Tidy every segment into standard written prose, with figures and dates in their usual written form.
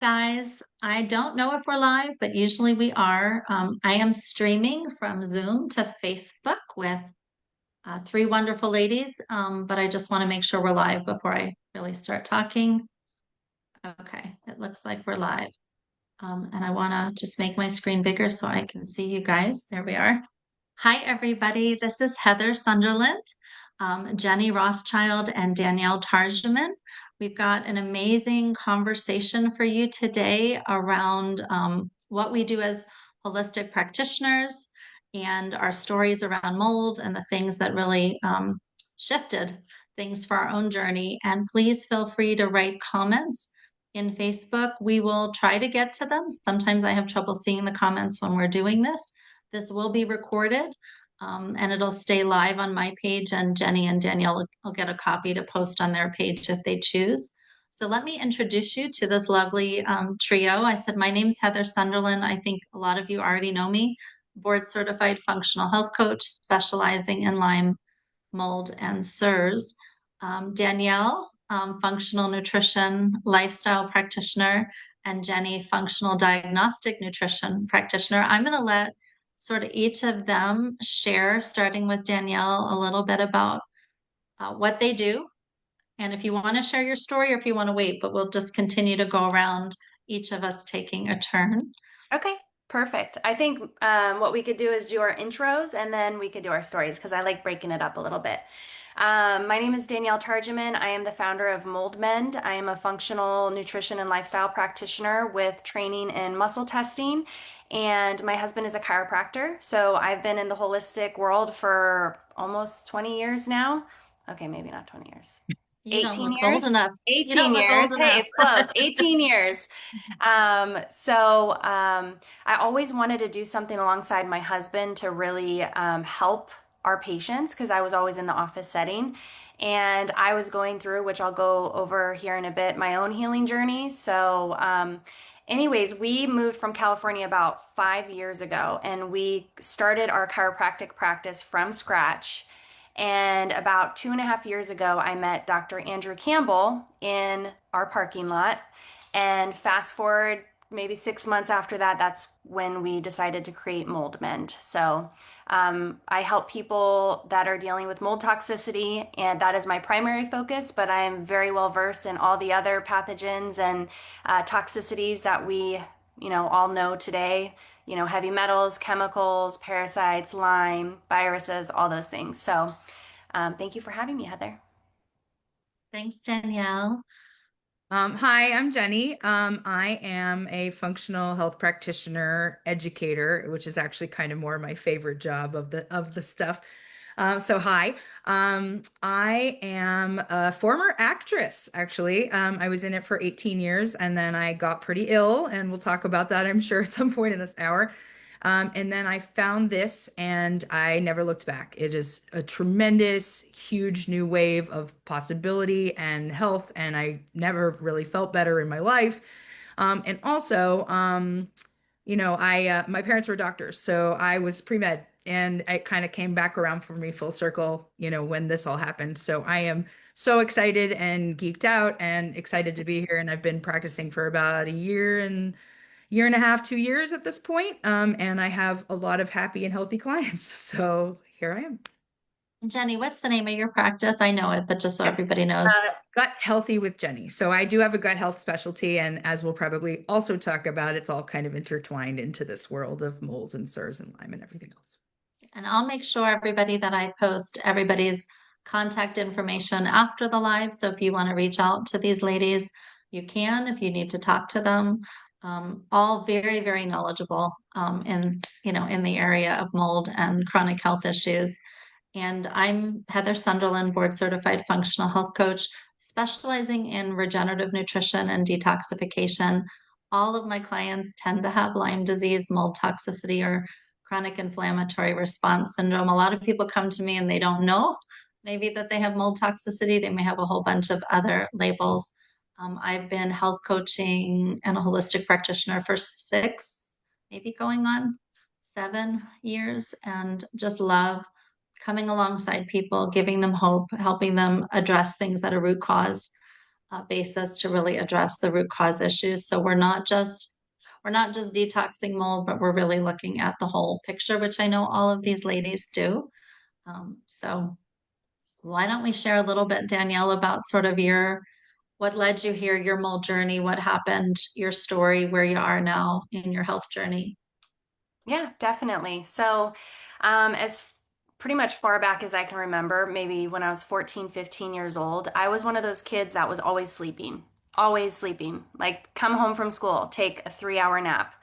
Guys, I don't know if we're live, but usually we are. I am streaming from Zoom to Facebook with three wonderful ladies, but I just want to make sure we're live before I really start talking. Okay, it looks like we're live. And I want to just make my screen bigger so I can see you guys. There we are. Hi, everybody. This is Heather Sunderland, Jenny Rothschild, and Danielle Tarjoman. We've got an amazing conversation for you today around what we do as holistic practitioners and our stories around mold and the things that really shifted things for our own journey. And please feel free to write comments in Facebook. We will try to get to them. Sometimes I have trouble seeing the comments when we're doing this. This will be recorded and it'll stay live on my page, and Jenny and Danielle will get a copy to post on their page if they choose. So let me introduce you to this lovely trio. I said, my name's Heather Sunderland. I think a lot of you already know me. Board certified functional health coach specializing in Lyme, mold, and CIRS. Danielle, functional nutrition lifestyle practitioner, and Jenny, functional diagnostic nutrition practitioner. I'm going to let sort of each of them share, starting with Danielle, a little bit about what they do. And if you want to share your story or if you want to wait, but we'll just continue to go around, each of us taking a turn. Okay, perfect. I think what we could do is do our intros and then we could do our stories because I like breaking it up a little bit. My name is Danielle Tarjoman. I am the founder of Mold Mend. I am a functional nutrition and lifestyle practitioner with training in muscle testing. And my husband is a chiropractor. So I've been in the holistic world for almost 20 years now. Okay, maybe not 20 years. You don't 18 look old years? enough. You don't 18 look old years. Hey, enough. it's close. 18 years. I always wanted to do something alongside my husband to really help our patients because I was always in the office setting. And I was going through, which I'll go over here in a bit, my own healing journey. Anyways, we moved from California about 5 years ago and we started our chiropractic practice from scratch. And about 2.5 years ago, I met Dr. Andrew Campbell in our parking lot. And fast forward maybe 6 months after that, that's when we decided to create Mold Mend. I help people that are dealing with mold toxicity, and that is my primary focus, but I'm very well versed in all the other pathogens and toxicities that we all know today. Heavy metals, chemicals, parasites, Lyme, viruses, all those things. Thank you for having me, Heather. Thanks, Danielle. Hi, I'm Jenny. I am a functional health practitioner educator, which is actually kind of more my favorite job of the stuff. Hi. I am a former actress, actually. I was in it for 18 years and then I got pretty ill, and we'll talk about that, I'm sure, at some point in this hour. And then I found this and I never looked back. It is a tremendous, huge new wave of possibility and health, and I never really felt better in my life. And also, I my parents were doctors, so I was pre-med, and it kind of came back around for me full circle, when this all happened. So I am so excited and geeked out and excited to be here, and I've been practicing for about a year and a half, 2 years at this point. And I have a lot of happy and healthy clients. So here I am. Jenny, what's the name of your practice? I know it, but just so Yep. everybody knows. Gut Healthy with Jenny. So I do have a gut health specialty. And as we'll probably also talk about, it's all kind of intertwined into this world of molds and CIRS and Lyme and everything else. And I'll make sure everybody that I post everybody's contact information after the live. So if you want to reach out to these ladies, you can if you need to talk to them. All very, very knowledgeable in the area of mold and chronic health issues. And I'm Heather Sunderland, board certified functional health coach, specializing in regenerative nutrition and detoxification. All of my clients tend to have Lyme disease, mold toxicity, or chronic inflammatory response syndrome. A lot of people come to me and they don't know maybe that they have mold toxicity. They may have a whole bunch of other labels. I've been health coaching and a holistic practitioner for 6, maybe going on 7 years, and just love coming alongside people, giving them hope, helping them address things at a root cause. basis to really address the root cause issues. So we're not just detoxing mold, but we're really looking at the whole picture, which I know all of these ladies do. So why don't we share a little bit, Danielle, about sort of what led you here, your mold journey, what happened, your story, where you are now in your health journey? Yeah, definitely. So, as pretty much far back as I can remember, maybe when I was 14, 15 years old, I was one of those kids that was always sleeping, always sleeping. Like, come home from school, take a 3 hour nap.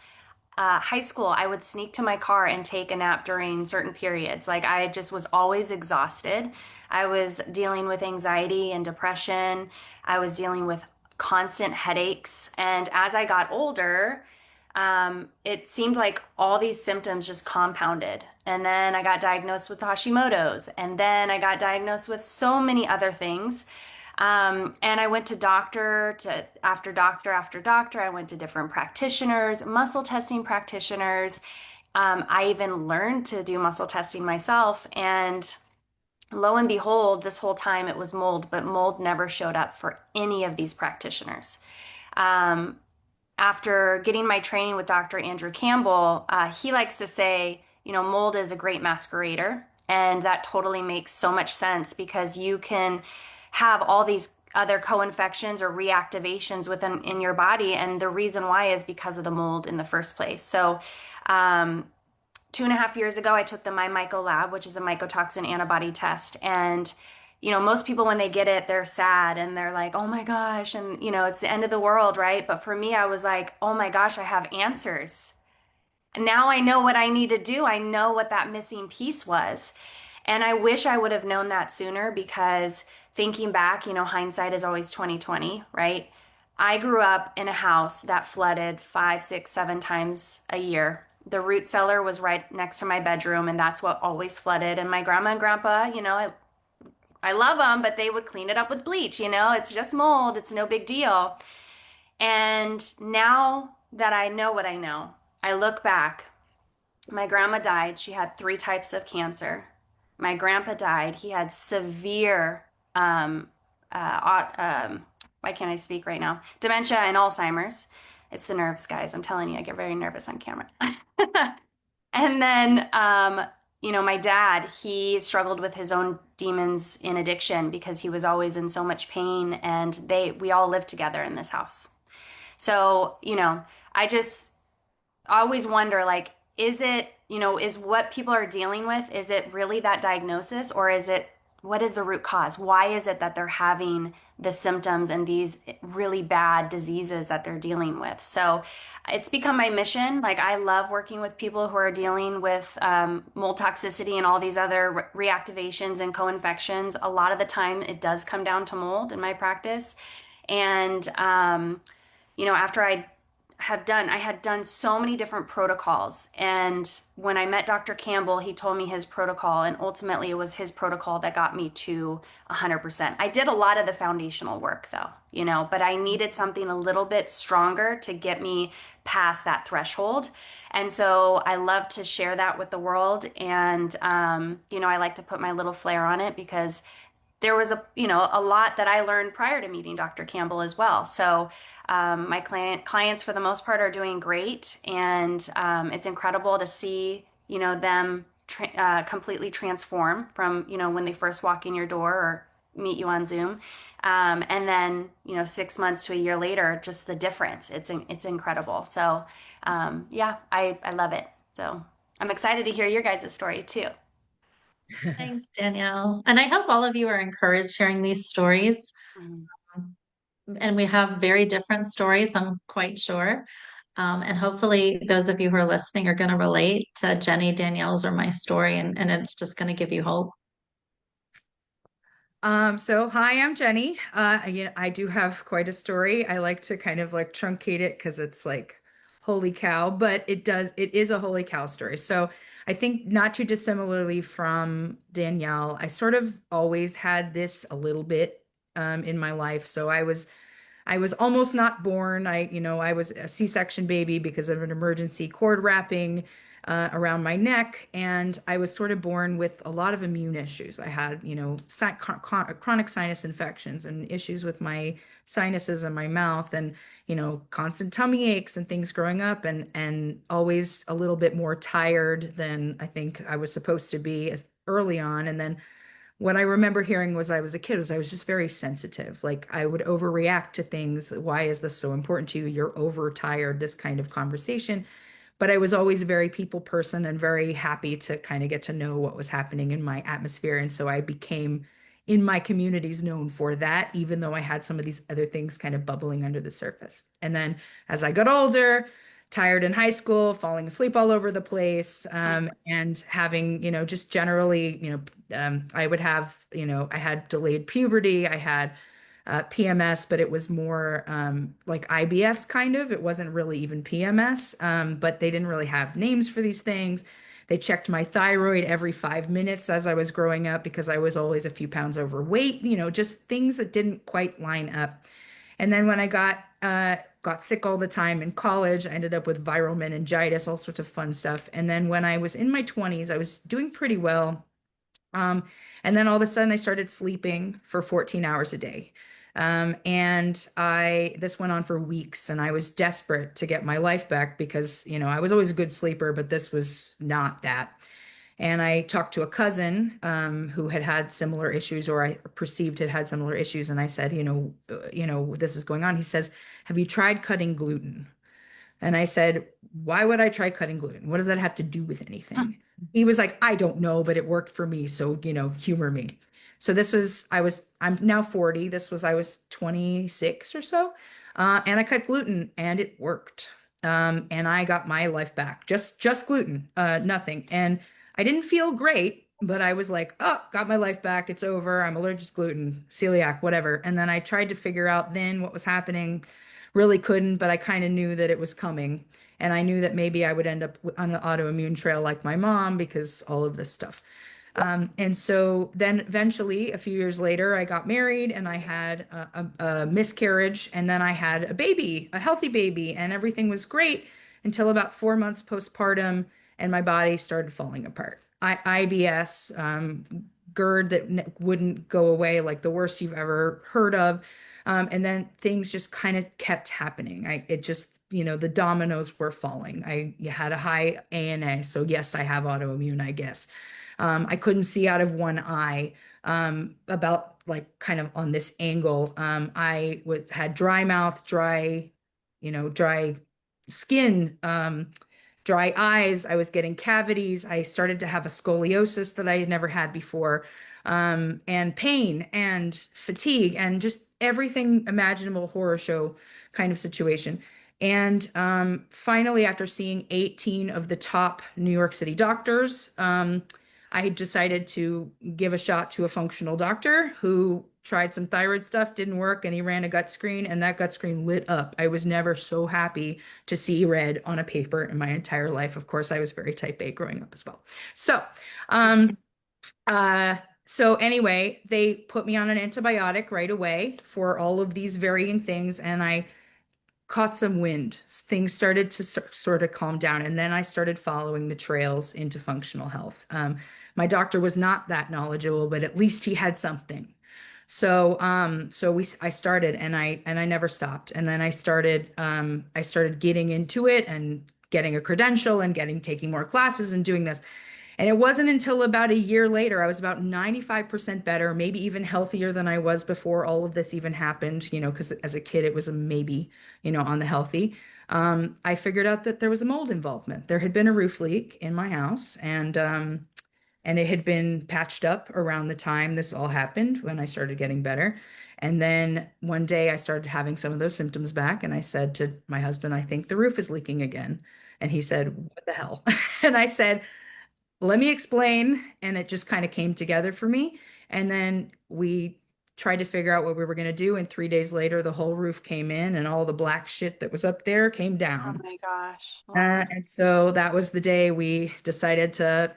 High school, I would sneak to my car and take a nap during certain periods. Like, I just was always exhausted. I was dealing with anxiety and depression. I was dealing with constant headaches. And as I got older, it seemed like all these symptoms just compounded. And then I got diagnosed with Hashimoto's, and then I got diagnosed with so many other things. And I went to doctor to after doctor after doctor. I went to different practitioners, muscle testing practitioners. I even learned to do muscle testing myself. And lo and behold, this whole time it was mold, but mold never showed up for any of these practitioners. Um, After getting my training with Dr. Andrew Campbell, he likes to say, mold is a great masquerader. And that totally makes so much sense because you can have all these other co-infections or reactivations within in your body. And the reason why is because of the mold in the first place. So, um, 2.5 years ago, I took the MyMyco lab, which is a mycotoxin antibody test. And, most people, when they get it, they're sad and they're like, oh my gosh. And, it's the end of the world, right? But for me, I was like, oh my gosh, I have answers. And now I know what I need to do. I know what that missing piece was. And I wish I would have known that sooner because thinking back, hindsight is always 2020, right? I grew up in a house that flooded 5, 6, 7 times a year. The root cellar was right next to my bedroom, and that's what always flooded. And my grandma and grandpa, I love them, but they would clean it up with bleach. It's just mold, it's no big deal. And now that I know what I know, I look back. My grandma died. She had 3 types of cancer. My grandpa died. He had severe, why can't I speak right now? Dementia and Alzheimer's. It's the nerves, guys. I'm telling you, I get very nervous on camera. And then, my dad, he struggled with his own demons in addiction because he was always in so much pain, and we all lived together in this house. So, I just always wonder, like, is what people are dealing with, is it really that diagnosis, or what is the root cause? Why is it that they're having the symptoms and these really bad diseases that they're dealing with? So it's become my mission. Like, I love working with people who are dealing with mold toxicity and all these other reactivations and co-infections. A lot of the time it does come down to mold in my practice. And after I had done so many different protocols. And when I met Dr. Campbell, he told me his protocol, and ultimately it was his protocol that got me to 100%. I did a lot of the foundational work though, but I needed something a little bit stronger to get me past that threshold. And so I love to share that with the world. And, I like to put my little flair on it because there was a lot that I learned prior to meeting Dr. Campbell as well. So my clients for the most part are doing great, and it's incredible to see them completely transform from when they first walk in your door or meet you on Zoom, and then 6 months to a year later, just the difference. It's incredible. So yeah, I love it. So I'm excited to hear your guys' story too. Thanks, Danielle. And I hope all of you are encouraged hearing these stories. Mhm. And we have very different stories, I'm quite sure. And hopefully, those of you who are listening are going to relate to Jenny, Danielle's, or my story, and it's just going to give you hope. So hi, I'm Jenny. I do have quite a story. I like to kind of like truncate it because it's like holy cow, but it is a holy cow story. So I think not too dissimilarly from Danielle, I sort of always had this a little bit in my life. So I was almost not born. I was a C-section baby because of an emergency cord wrapping. around my neck, and I was sort of born with a lot of immune issues. I had, chronic sinus infections and issues with my sinuses and my mouth, and constant tummy aches and things growing up, and always a little bit more tired than I think I was supposed to be early on. And then what I remember hearing was I was a kid was I was just very sensitive. Like I would overreact to things. Why is this so important to you? You're overtired, this kind of conversation. But I was always a very people person and very happy to kind of get to know what was happening in my atmosphere. And so I became in my communities known for that, even though I had some of these other things kind of bubbling under the surface. And then as I got older, tired in high school, falling asleep all over the place, and having, just generally, I would have, I had delayed puberty, I had PMS, but it was more like IBS kind of. It wasn't really even PMS, but they didn't really have names for these things. They checked my thyroid every 5 minutes as I was growing up because I was always a few pounds overweight, just things that didn't quite line up. And then when I got sick all the time in college, I ended up with viral meningitis, all sorts of fun stuff. And then when I was in my 20s, I was doing pretty well. Um, and then all of a sudden I started sleeping for 14 hours a day. And this went on for weeks, and I was desperate to get my life back because, I was always a good sleeper, but this was not that. And I talked to a cousin who had had similar issues, or I perceived had similar issues. And I said, this is going on. He says, "Have you tried cutting gluten?" And I said, "Why would I try cutting gluten? What does that have to do with anything?" He was like, "I don't know, but it worked for me. So, humor me." So I'm now 40. I was 26 or so. And I cut gluten and it worked. And I got my life back. Just gluten, nothing. And I didn't feel great, but I was like, "Oh, got my life back. It's over. I'm allergic to gluten, celiac, whatever." And then I tried to figure out then what was happening. Really couldn't, but I kind of knew that it was coming. And I knew that maybe I would end up on an autoimmune trail like my mom because all of this stuff. And so then eventually, a few years later, I got married and I had a miscarriage. And then I had a baby, a healthy baby, and everything was great until about 4 months postpartum, and my body started falling apart. IBS, GERD that wouldn't go away, like the worst you've ever heard of. And then things just kind of kept happening. It just, the dominoes were falling. You had a high ANA. So yes, I have autoimmune, I guess. I couldn't see out of one eye, about like kind of on this angle. Had dry mouth, dry skin, dry eyes. I was getting cavities. I started to have a scoliosis that I had never had before, and pain and fatigue and just everything imaginable, horror show kind of situation. And finally, after seeing 18 of the top New York City doctors, I decided to give a shot to a functional doctor who tried some thyroid stuff, didn't work, and he ran a gut screen, and that gut screen lit up. I was never so happy to see red on a paper in my entire life. Of course, I was very type A growing up as well. So, um, so anyway, they put me on an antibiotic right away for all of these varying things, and I caught some wind. Things started to sort of calm down, and then I started following the trails into functional health. My doctor was not that knowledgeable, but at least he had something. So, I started, and I never stopped. And then I started getting into it and getting a credential and taking more classes and doing this. And it wasn't until about a year later, I was about 95% better, maybe even healthier than I was before all of this even happened, because as a kid, it was a maybe, on the healthy. I figured out that there was a mold involvement. There had been a roof leak in my house, and it had been patched up around the time this all happened when I started getting better. And then one day I started having some of those symptoms back, and I said to my husband, "I think the roof is leaking again." And he said, "What the hell?" And I said, "Let me explain." And it just kind of came together for me. And then we tried to figure out what we were going to do. And 3 days later, the whole roof came in, and all the black shit that was up there came Oh down. my gosh. Wow. And so that was the day we decided to,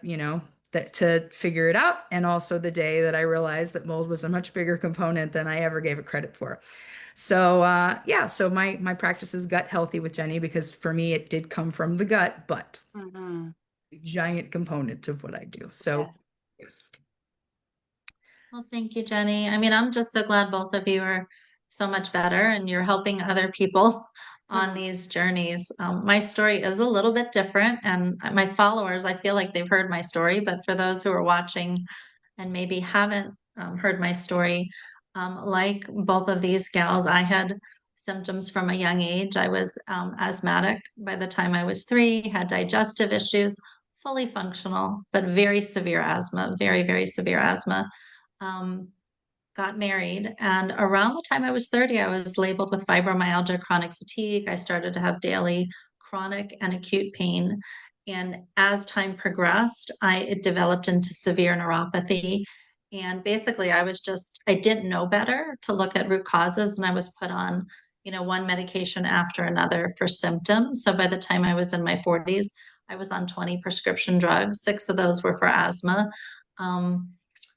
to figure it out. And also the day that I realized that mold was a much bigger component than I ever gave it credit for. So yeah, so my practice is gut healthy with Jenny because for me it did come from the gut, but Mhm. giant component of what I do. So, yes. Well, thank you, Jenny. I mean, I'm just so glad both of you are so much better and you're helping other people on Mhm. these journeys. My story is a little bit different, and my followers, I feel like they've heard my story, but for those who are watching and maybe haven't heard my story, like both of these gals, I had symptoms from a young age. I was asthmatic by the time I was 3, had digestive issues, fully functional, but very severe asthma, very, very severe asthma. Um, got married, and around the time I was 30, I was labeled with fibromyalgia, chronic fatigue. I started to have daily chronic and acute pain. And as time progressed, it developed into severe neuropathy. And basically, I didn't know better to look at root causes, and I was put on, one medication after another for symptoms. So by the time I was in my 40s, I was on 20 prescription drugs. 6 of those were for asthma. Um,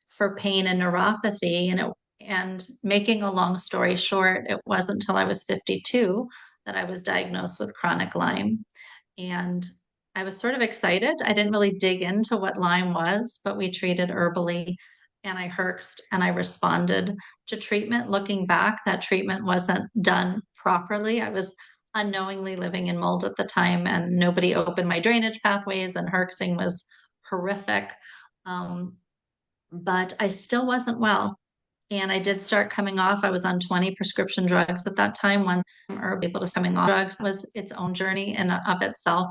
for pain and neuropathy. And making a long story short, it wasn't until I was 52 that I was diagnosed with chronic Lyme. And I was sort of excited. I didn't really dig into what Lyme was, but we treated herbally, and I herxed and I responded to treatment. Looking back, that treatment wasn't done properly. I was unknowingly living in mold at the time, and nobody opened my drainage pathways, and herxing was horrific. Um, but I still wasn't well. And I did start coming off. I was on 20 prescription drugs at that time. When or able to coming off drugs was its own journey in of itself.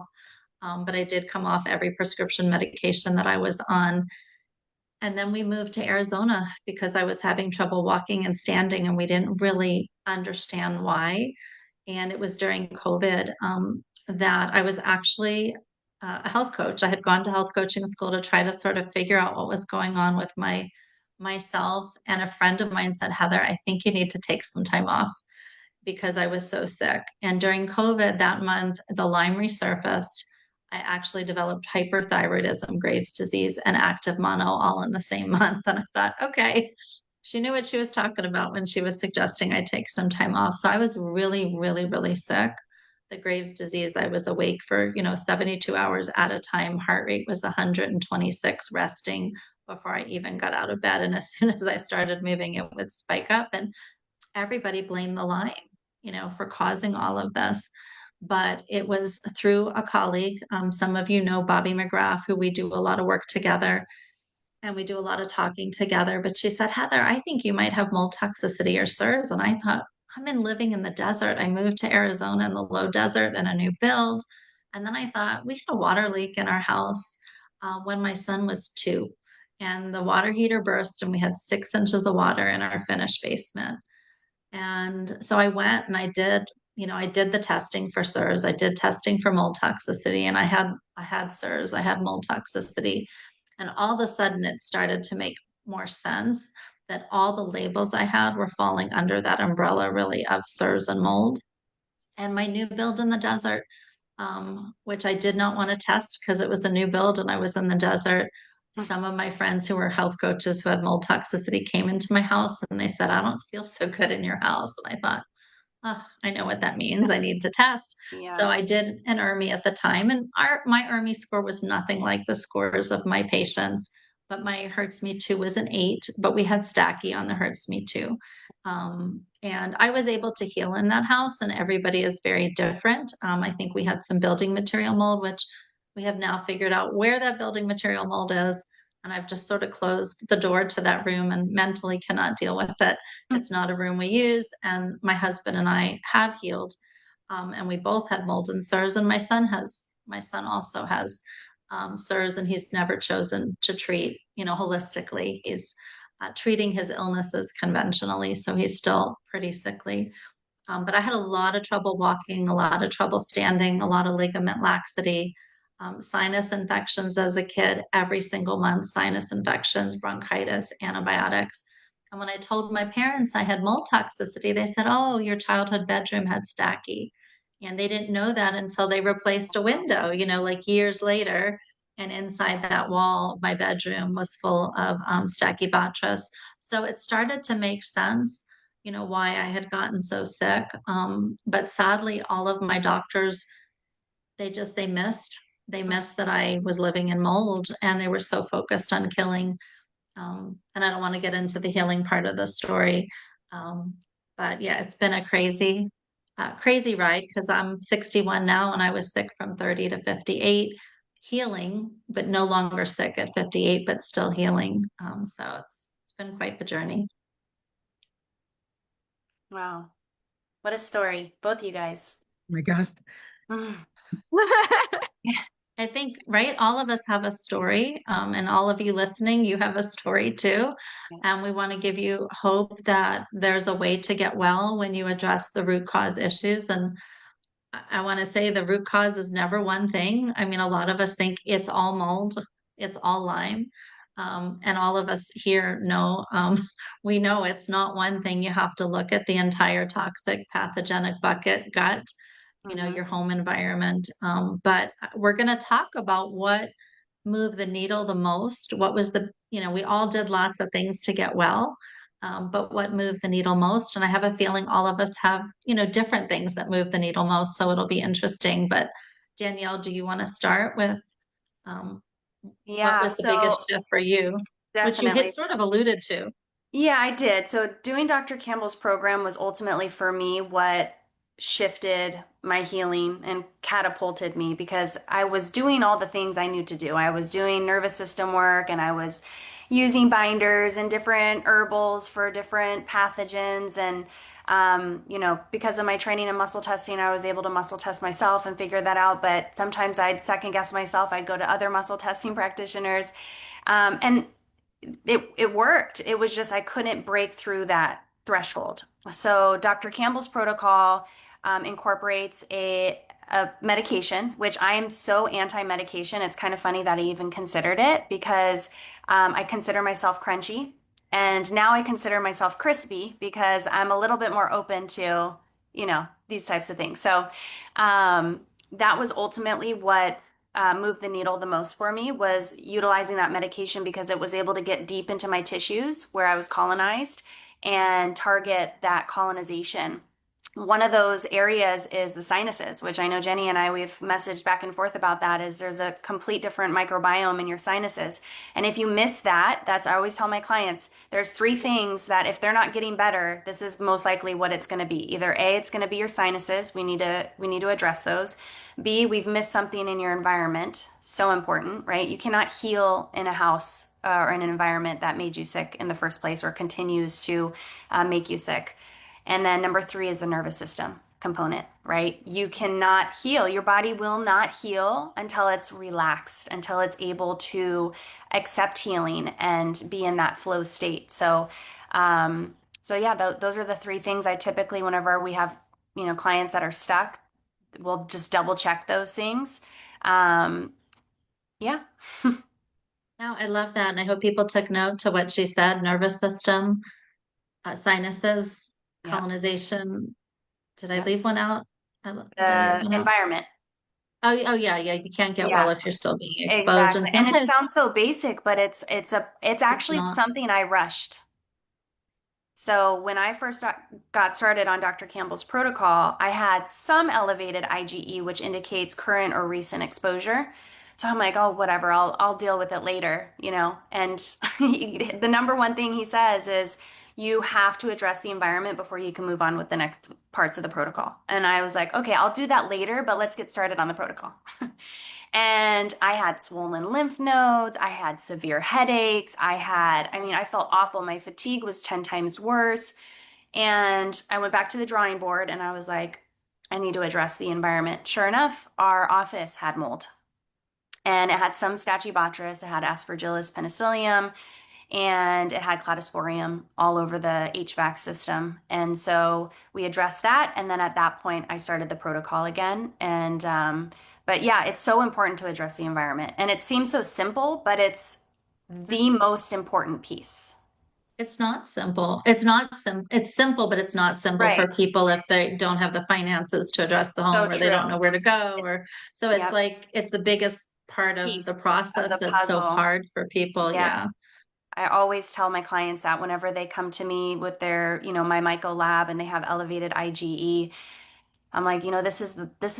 But I did come off every prescription medication that I was on. And then we moved to Arizona because I was having trouble walking and standing, and we didn't really understand why. And it was during COVID that I was actually a health coach. I had gone to health coaching school to try to sort of figure out what was going on with myself. And a friend of mine said, Heather, I think you need to take some time off because I was so sick. And during COVID that month, the Lyme resurfaced. I actually developed hyperthyroidism, Graves' disease, and active mono all in the same month. And I thought, okay, she knew what she was talking about when she was suggesting I take some time off. So I was really, really, really sick. The Graves' disease, I was awake for, 72 hours at a time. Heart rate was 126 resting before I even got out of bed. And as soon as I started moving, it would spike up. And everybody blamed the Lyme, for causing all of this. But it was through a colleague. Some of you know Bobby McGrath, who we do a lot of work together and we do a lot of talking together. But she said, Heather, I think you might have mold toxicity or CIRS. And I thought, I've been living in the desert. I moved to Arizona in the low desert and a new build. And then I thought, we had a water leak in our house when my son was 2. And the water heater burst, and we had 6 inches of water in our finished basement. And so I went and I did the testing for CIRS. I did testing for mold toxicity, and I had CIRS, I had mold toxicity. And all of a sudden it started to make more sense that all the labels I had were falling under that umbrella really of CIRS and mold. And my new build in the desert, which I did not want to test because it was a new build and I was in the desert. Some of my friends who were health coaches who had mold toxicity came into my house and they said, I don't feel so good in your house. And I thought, oh, I know what that means. I need to test. So Yeah. I did an ERMI at the time, and my ERMI score was nothing like the scores of my patients. But my Hertz Me 2 was an 8, but we had Stacky on the Hertz Me 2. And I was able to heal in that house, and everybody is very different. I think we had some building material mold, which we have now figured out where that building material mold is. And I've just sort of closed the door to that room and mentally cannot deal with it. It's not a room we use. And my husband and I have healed. And we both had mold and CIRS. And my son also has CIRS, and he's never chosen to treat, holistically. He's treating his illnesses conventionally. So he's still pretty sickly. But I had a lot of trouble walking, a lot of trouble standing, a lot of ligament laxity, sinus infections as a kid, every single month, sinus infections, bronchitis, antibiotics. And when I told my parents I had mold toxicity, they said, oh, your childhood bedroom had Stacky. And they didn't know that until they replaced a window, like years later. And inside that wall, my bedroom was full of Stachybotrys. So it started to make sense, why I had gotten so sick. But sadly, all of my doctors, they missed. they missed that I was living in mold, and they were so focused on killing. And I don't want to get into the healing part of the story. Um, but yeah, it's been a crazy ride because I'm 61 now and I was sick from 30 to 58, healing, but no longer sick at 58, but still healing. So it's been quite the journey. Wow. What a story, both you guys. Oh my God. Mm. I think, right, all of us have a story, and all of you listening, you have a story too. Yeah. And we want to give you hope that there's a way to get well when you address the root cause issues. And I want to say the root cause is never one thing. I mean, a lot of us think it's all mold, it's all Lyme. And all of us here know, we know it's not one thing. You have to look at the entire toxic pathogenic bucket, gut, Mm-hmm. your home environment. But we're going to talk about what moved the needle the most. What was we all did lots of things to get well. But what moved the needle most? And I have a feeling all of us have, different things that move the needle most. So it'll be interesting. But Danielle, do you want to start with um, what Yeah, was the so biggest shift for you, which you hit definitely. sort of alluded to? Yeah, I did. So doing Dr. Campbell's program was ultimately for me what shifted my healing and catapulted me because I was doing all the things I knew to do. I was doing nervous system work and I was using binders and different herbals for different pathogens. And, because of my training in muscle testing, I was able to muscle test myself and figure that out. But sometimes I'd second guess myself. I'd go to other muscle testing practitioners. And it worked. It was just I couldn't break through that threshold. So Dr. Campbell's protocol incorporates a medication, which I'm so anti-medication. It's kind of funny that I even considered it because I consider myself crunchy. And now I consider myself crispy because I'm a little bit more open to, these types of things. So that was ultimately what moved the needle the most for me was utilizing that medication because it was able to get deep into my tissues where I was colonized and target that colonization. One of those areas is the sinuses, which I know Jenny and I, we've messaged back and forth about that, is there's a complete different microbiome in your sinuses. And if you miss that, I always tell my clients, there's three things that if they're not getting better, this is most likely what it's going to be. Either A, it's going to be your sinuses. We need to address those. B, we've missed something in your environment. So important, right? You cannot heal in a house or in an environment that made you sick in the first place or continues to make you sick. And then number three is the nervous system component, right? You cannot heal. Your body will not heal until it's relaxed, until it's able to accept healing and be in that flow state. So yeah, those are the three things I typically, whenever we have, clients that are stuck, we'll just double check those things. Um, yeah. No, I love that. And I hope people took note to what she said, nervous system, sinuses, Yeah. colonization. Did I Yep. leave one out? Did I leave The one out? environment. Oh yeah, yeah. You can't get well Yeah. if you're still being exposed. Exactly. And And it sometimes sounds so basic, but it's it's actually not. something I rushed. So when I first got started on Dr. Campbell's protocol, I had some elevated IgE, which indicates current or recent exposure. So I'm like, oh, whatever, I'll deal with it later. And the number one thing he says is you have to address the environment before you can move on with the next parts of the protocol. And I was like, okay, I'll do that later, but let's get started on the protocol. And I had swollen lymph nodes. I had severe headaches. I felt awful. My fatigue was 10 times worse. And I went back to the drawing board and I was like, I need to address the environment. Sure enough, our office had mold and it had some Stachybotrys, it had Aspergillus penicillium, and it had cladosporium all over the HVAC system. And so we addressed that. And then at that point, I started the protocol again. But yeah, it's so important to address the environment. And it seems so simple, but it's the most important piece. It's not simple. It's not it's simple, but it's not simple Right. for people if they don't have the finances to address the home So or they don't true. know where to go It's, or so it's yep, like it's the biggest part of piece the of process the that's so puzzle. hard for people. Yeah. Yeah. I always tell my clients that whenever they come to me with their, my myco lab and they have elevated IgE, I'm like, this is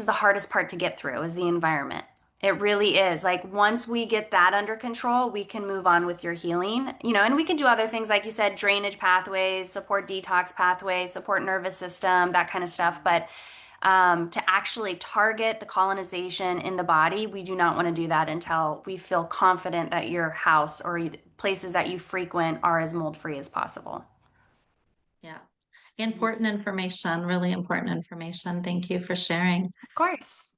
the hardest part to get through is the environment. It really is. Like once we get that under control, we can move on with your healing, and we can do other things, like you said, drainage pathways, support detox pathways, support nervous system, that kind of stuff. But to actually target the colonization in the body, we do not want to do that until we feel confident that your house or places that you frequent are as mold free as possible. Yeah. Important information, really important information. Thank you for sharing. Of course.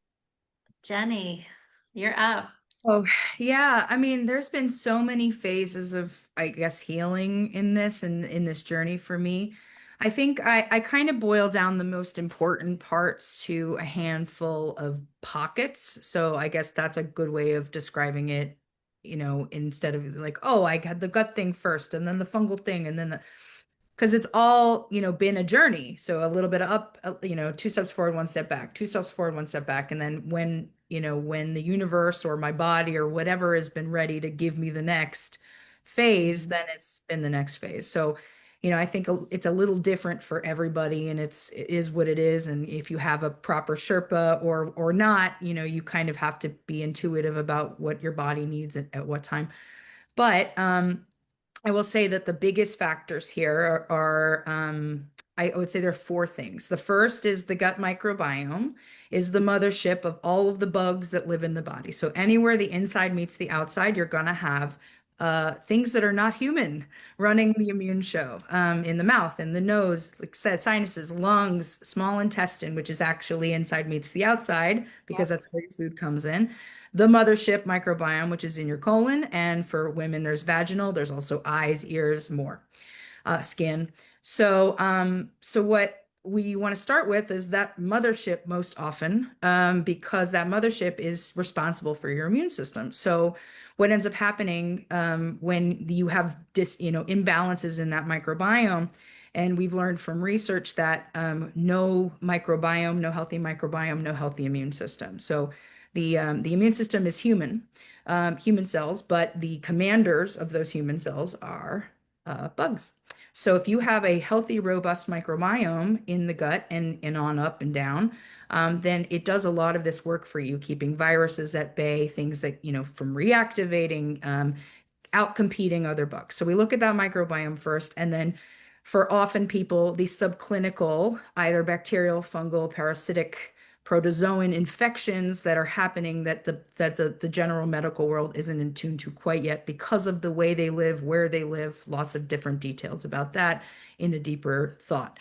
Jenny, you're up. Oh, yeah. I mean, there's been so many phases of, I guess, healing in this and in this journey for me. I think I kind of boil down the most important parts to a handful of pockets. So I guess that's a good way of describing it, instead of like, oh, I had the gut thing first and then the fungal thing and then the because it's all been a journey, so a little bit of up, two steps forward, one step back, two steps forward, one step back, and then when the universe or my body or whatever has been ready to give me the next phase, then it's been the next phase. So I think it's a little different for everybody, and it is what it is. And if you have a proper Sherpa or not, you kind of have to be intuitive about what your body needs at what time. But I will say that the biggest factors here I would say there are four things. The first is the gut microbiome is the mothership of all of the bugs that live in the body. So anywhere the inside meets the outside, you're going to have things that are not human running the immune show, in the mouth, in the nose, like I said, sinuses, lungs, small intestine, which is actually inside meets the outside because Yep. that's where your food comes in, the mothership microbiome, which is in your colon. And for women, there's vaginal, there's also eyes, ears, more skin. So what we want to start with is that mothership most often, because that mothership is responsible for your immune system. So what ends up happening when you have imbalances in that microbiome, and we've learned from research that no microbiome, no healthy microbiome, no healthy immune system. So the immune system is human cells, but the commanders of those human cells are bugs. So if you have a healthy, robust microbiome in the gut and on up and down, then it does a lot of this work for you, keeping viruses at bay, things that, from reactivating, outcompeting other bugs. So we look at that microbiome first, and then for often people, the subclinical, either bacterial, fungal, parasitic, protozoan infections that are happening that the general medical world isn't in tune to quite yet because of the way they live, where they live, lots of different details about that in a deeper thought.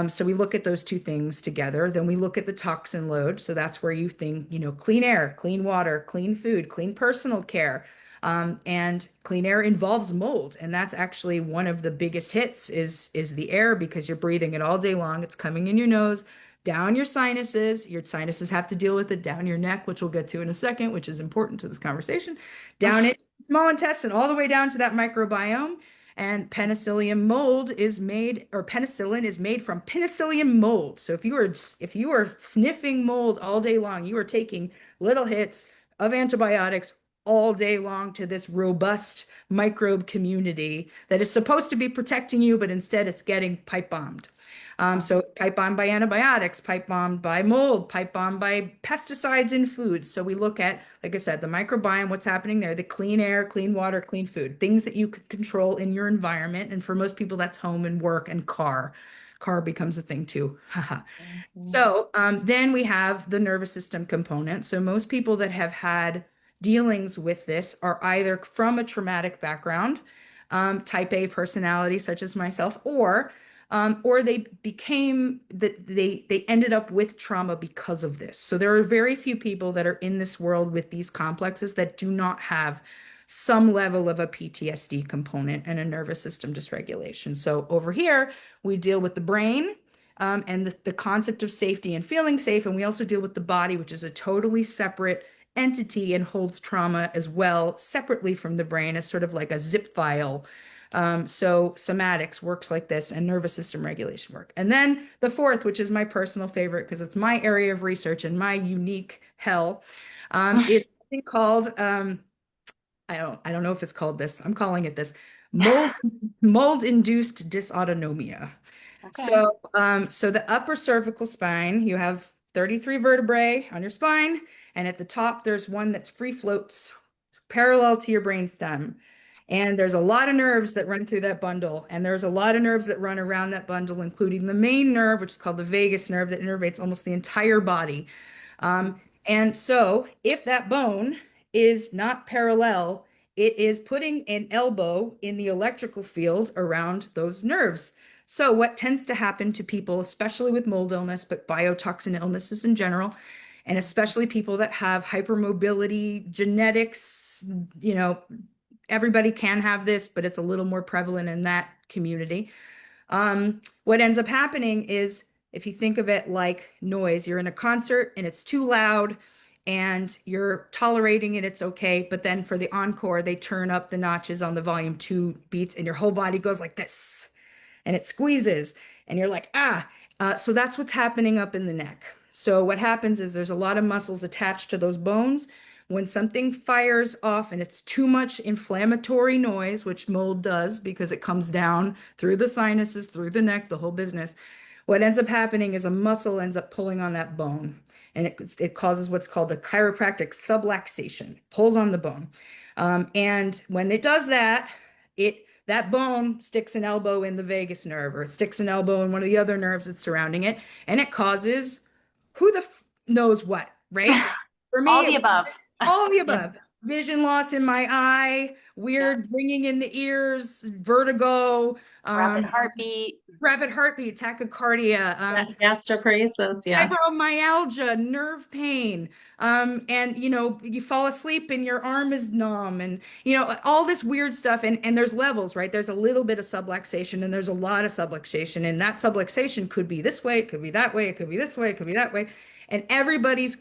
So we look at those two things together. Then we look at the toxin load. So that's where you think, clean air, clean water, clean food, clean personal care. And clean air involves mold, and that's actually one of the biggest hits is the air, because you're breathing it all day long. It's coming in your nose, down your sinuses. Your sinuses have to deal with it down your neck, which we'll get to in a second, which is important to this conversation. Down it, small intestine, all the way down to that microbiome. And penicillium mold is made, or penicillin is made from penicillium mold. So if you are sniffing mold all day long, you are taking little hits of antibiotics all day long to this robust microbe community that is supposed to be protecting you, but instead it's getting pipe bombed. So pipe bombed by antibiotics, pipe bombed by mold, pipe bombed by pesticides in foods. So we look at, like I said, the microbiome, what's happening there, the clean air, clean water, clean food, things that you could control in your environment. And for most people, that's home and work and car. Car becomes a thing too. Haha. Mhm. So then we have the nervous system component. So most people that have had dealings with this are either from a traumatic background, type A personality, such as myself, or they became that they ended up with trauma because of this. So there are very few people that are in this world with these complexes that do not have some level of a PTSD component and a nervous system dysregulation. So over here, we deal with the brain, and the concept of safety and feeling safe. And we also deal with the body, which is a totally separate entity and holds trauma as well, separately from the brain, as sort of like a zip file. So somatics works like this, and nervous system regulation work. And then the fourth, which is my personal favorite because it's my area of research and my unique hell, is something called I don't know if it's called this. I'm calling it this mold induced dysautonomia. Okay. So the upper cervical spine, you have 33 vertebrae on your spine, and at the top there's one that's free floats parallel to your brainstem. And there's a lot of nerves that run through that bundle, and there's a lot of nerves that run around that bundle, including the main nerve, which is called the vagus nerve, that innervates almost the entire body. And so if that bone is not parallel, it is putting an elbow in the electrical field around those nerves. So what tends to happen to people, especially with mold illness, but biotoxin illnesses in general, and especially people that have hypermobility genetics, everybody can have this, but it's a little more prevalent in that community. What ends up happening is, if you think of it like noise, you're in a concert and it's too loud and you're tolerating it, it's okay. But then for the encore, they turn up the notches on the volume 2 beats and your whole body goes like this and it squeezes and you're like, ah. So that's what's happening up in the neck. So what happens is there's a lot of muscles attached to those bones. When something fires off and it's too much inflammatory noise, which mold does because it comes down through the sinuses, through the neck, the whole business, what ends up happening is a muscle ends up pulling on that bone, and it causes what's called a chiropractic subluxation, pulls on the bone. And when it does that, that bone sticks an elbow in the vagus nerve, or it sticks an elbow in one of the other nerves that's surrounding it, and it causes who the knows what, right? For me, All the above. all the above. Vision loss in my eye, weird ringing in the ears, vertigo, Rapid heartbeat, tachycardia, Gastroparesis, yeah. fibromyalgia, nerve pain. And you fall asleep and your arm is numb, and all this weird stuff. And there's levels, right? There's a little bit of subluxation and there's a lot of subluxation. And that subluxation could be this way, it could be that way, it could be this way, it could be that way. And everybody's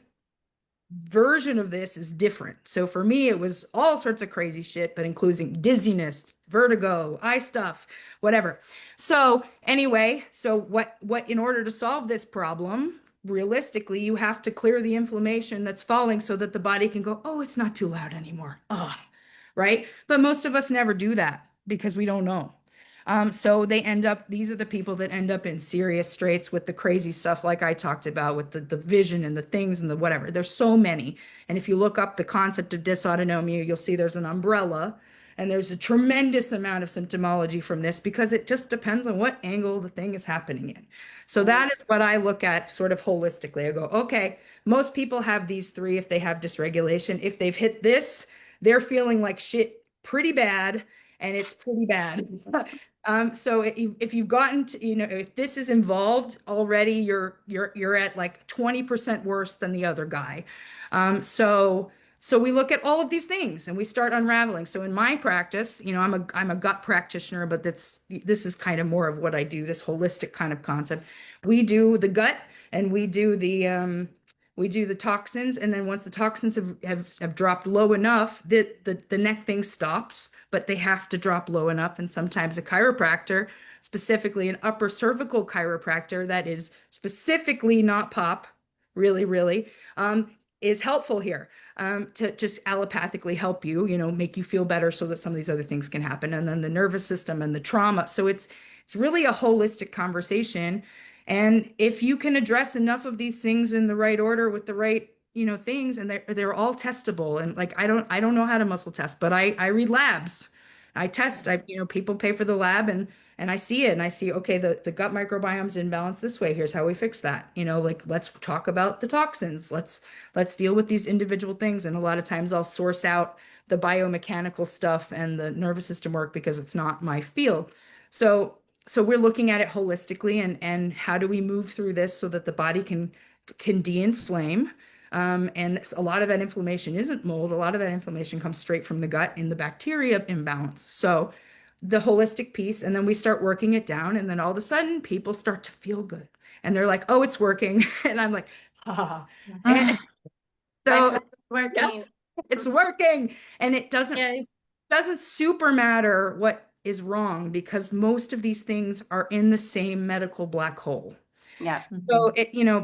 version of this is different. So for me, it was all sorts of crazy shit, but including dizziness, vertigo, eye stuff, whatever. So anyway, what in order to solve this problem, realistically, you have to clear the inflammation that's falling so that the body can go, oh, it's not too loud anymore. Oh, right? But most of us never do that because we don't know. So these are the people that end up in serious straits with the crazy stuff like I talked about with the vision and the things and the whatever. There's so many. And if you look up the concept of dysautonomia, you'll see there's an umbrella and there's a tremendous amount of symptomology from this because it just depends on what angle the thing is happening in. So that is what I look at sort of holistically. I go, okay, most people have these 3 if they have dysregulation. If they've hit this, they're feeling like shit pretty bad. And it's pretty bad. So if you've gotten to, if this is involved already, you're at like 20% worse than the other guy. So we look at all of these things and we start unraveling. So in my practice, I'm a gut practitioner, but this is kind of more of what I do, this holistic kind of concept. We do the gut and we do the toxins, and then once the toxins have dropped low enough, the neck thing stops, but they have to drop low enough. And sometimes a chiropractor, specifically an upper cervical chiropractor that is specifically not pop, really, is helpful here to just allopathically help you, make you feel better so that some of these other things can happen. And then the nervous system and the trauma. So it's really a holistic conversation. And if you can address enough of these things in the right order with the right, things, and they're all testable. And like, I don't know how to muscle test, but I read labs. I test, people pay for the lab and I see it and I see, okay, the gut microbiome's imbalanced this way. Here's how we fix that. Like, let's talk about the toxins. Let's deal with these individual things. And a lot of times I'll source out the biomechanical stuff and the nervous system work because it's not my field. So we're looking at it holistically and how do we move through this so that the body can de-inflame. And a lot of that inflammation isn't mold. A lot of that inflammation comes straight from the gut and the bacteria imbalance. So the holistic piece, and then we start working it down, and then all of a sudden people start to feel good. And they're like, oh, it's working. And I'm like, ha. And so it's working. It's working. And it doesn't super matter what is wrong because most of these things are in the same medical black hole. Yeah. So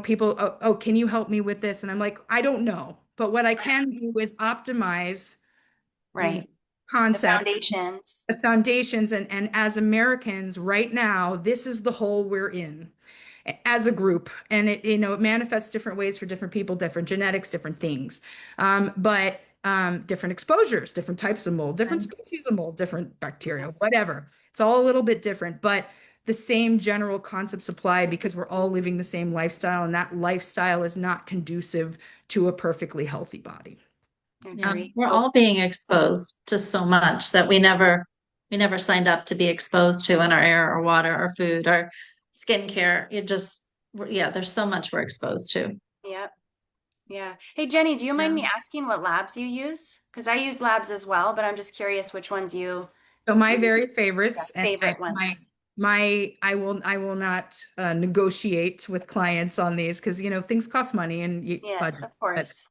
people, oh, can you help me with this? And I'm like, I don't know, but what I can do is optimize concept, the foundations. And as Americans right now, this is the hole we're in. as a group, and it manifests different ways for different people, different genetics, different things, but different exposures, different types of mold, different Right. species of mold, different bacteria, whatever. It's all a little bit different, but the same general concepts apply because we're all living the same lifestyle, and that lifestyle is not conducive to a perfectly healthy body. Yeah, Agree. we're Oh, all being exposed to so much that we never signed up to be exposed to in our air or water or food or skincare. Yeah, there's so much we're exposed to. yeah. Yeah. Hey, Jenny, do you mind Yeah. me asking what labs you use? Because I use labs as well, but I'm just curious which ones So my you very yeah, favorites, and favorite ones. I will not negotiate with clients on these because things cost money and Yes, budget. of But course.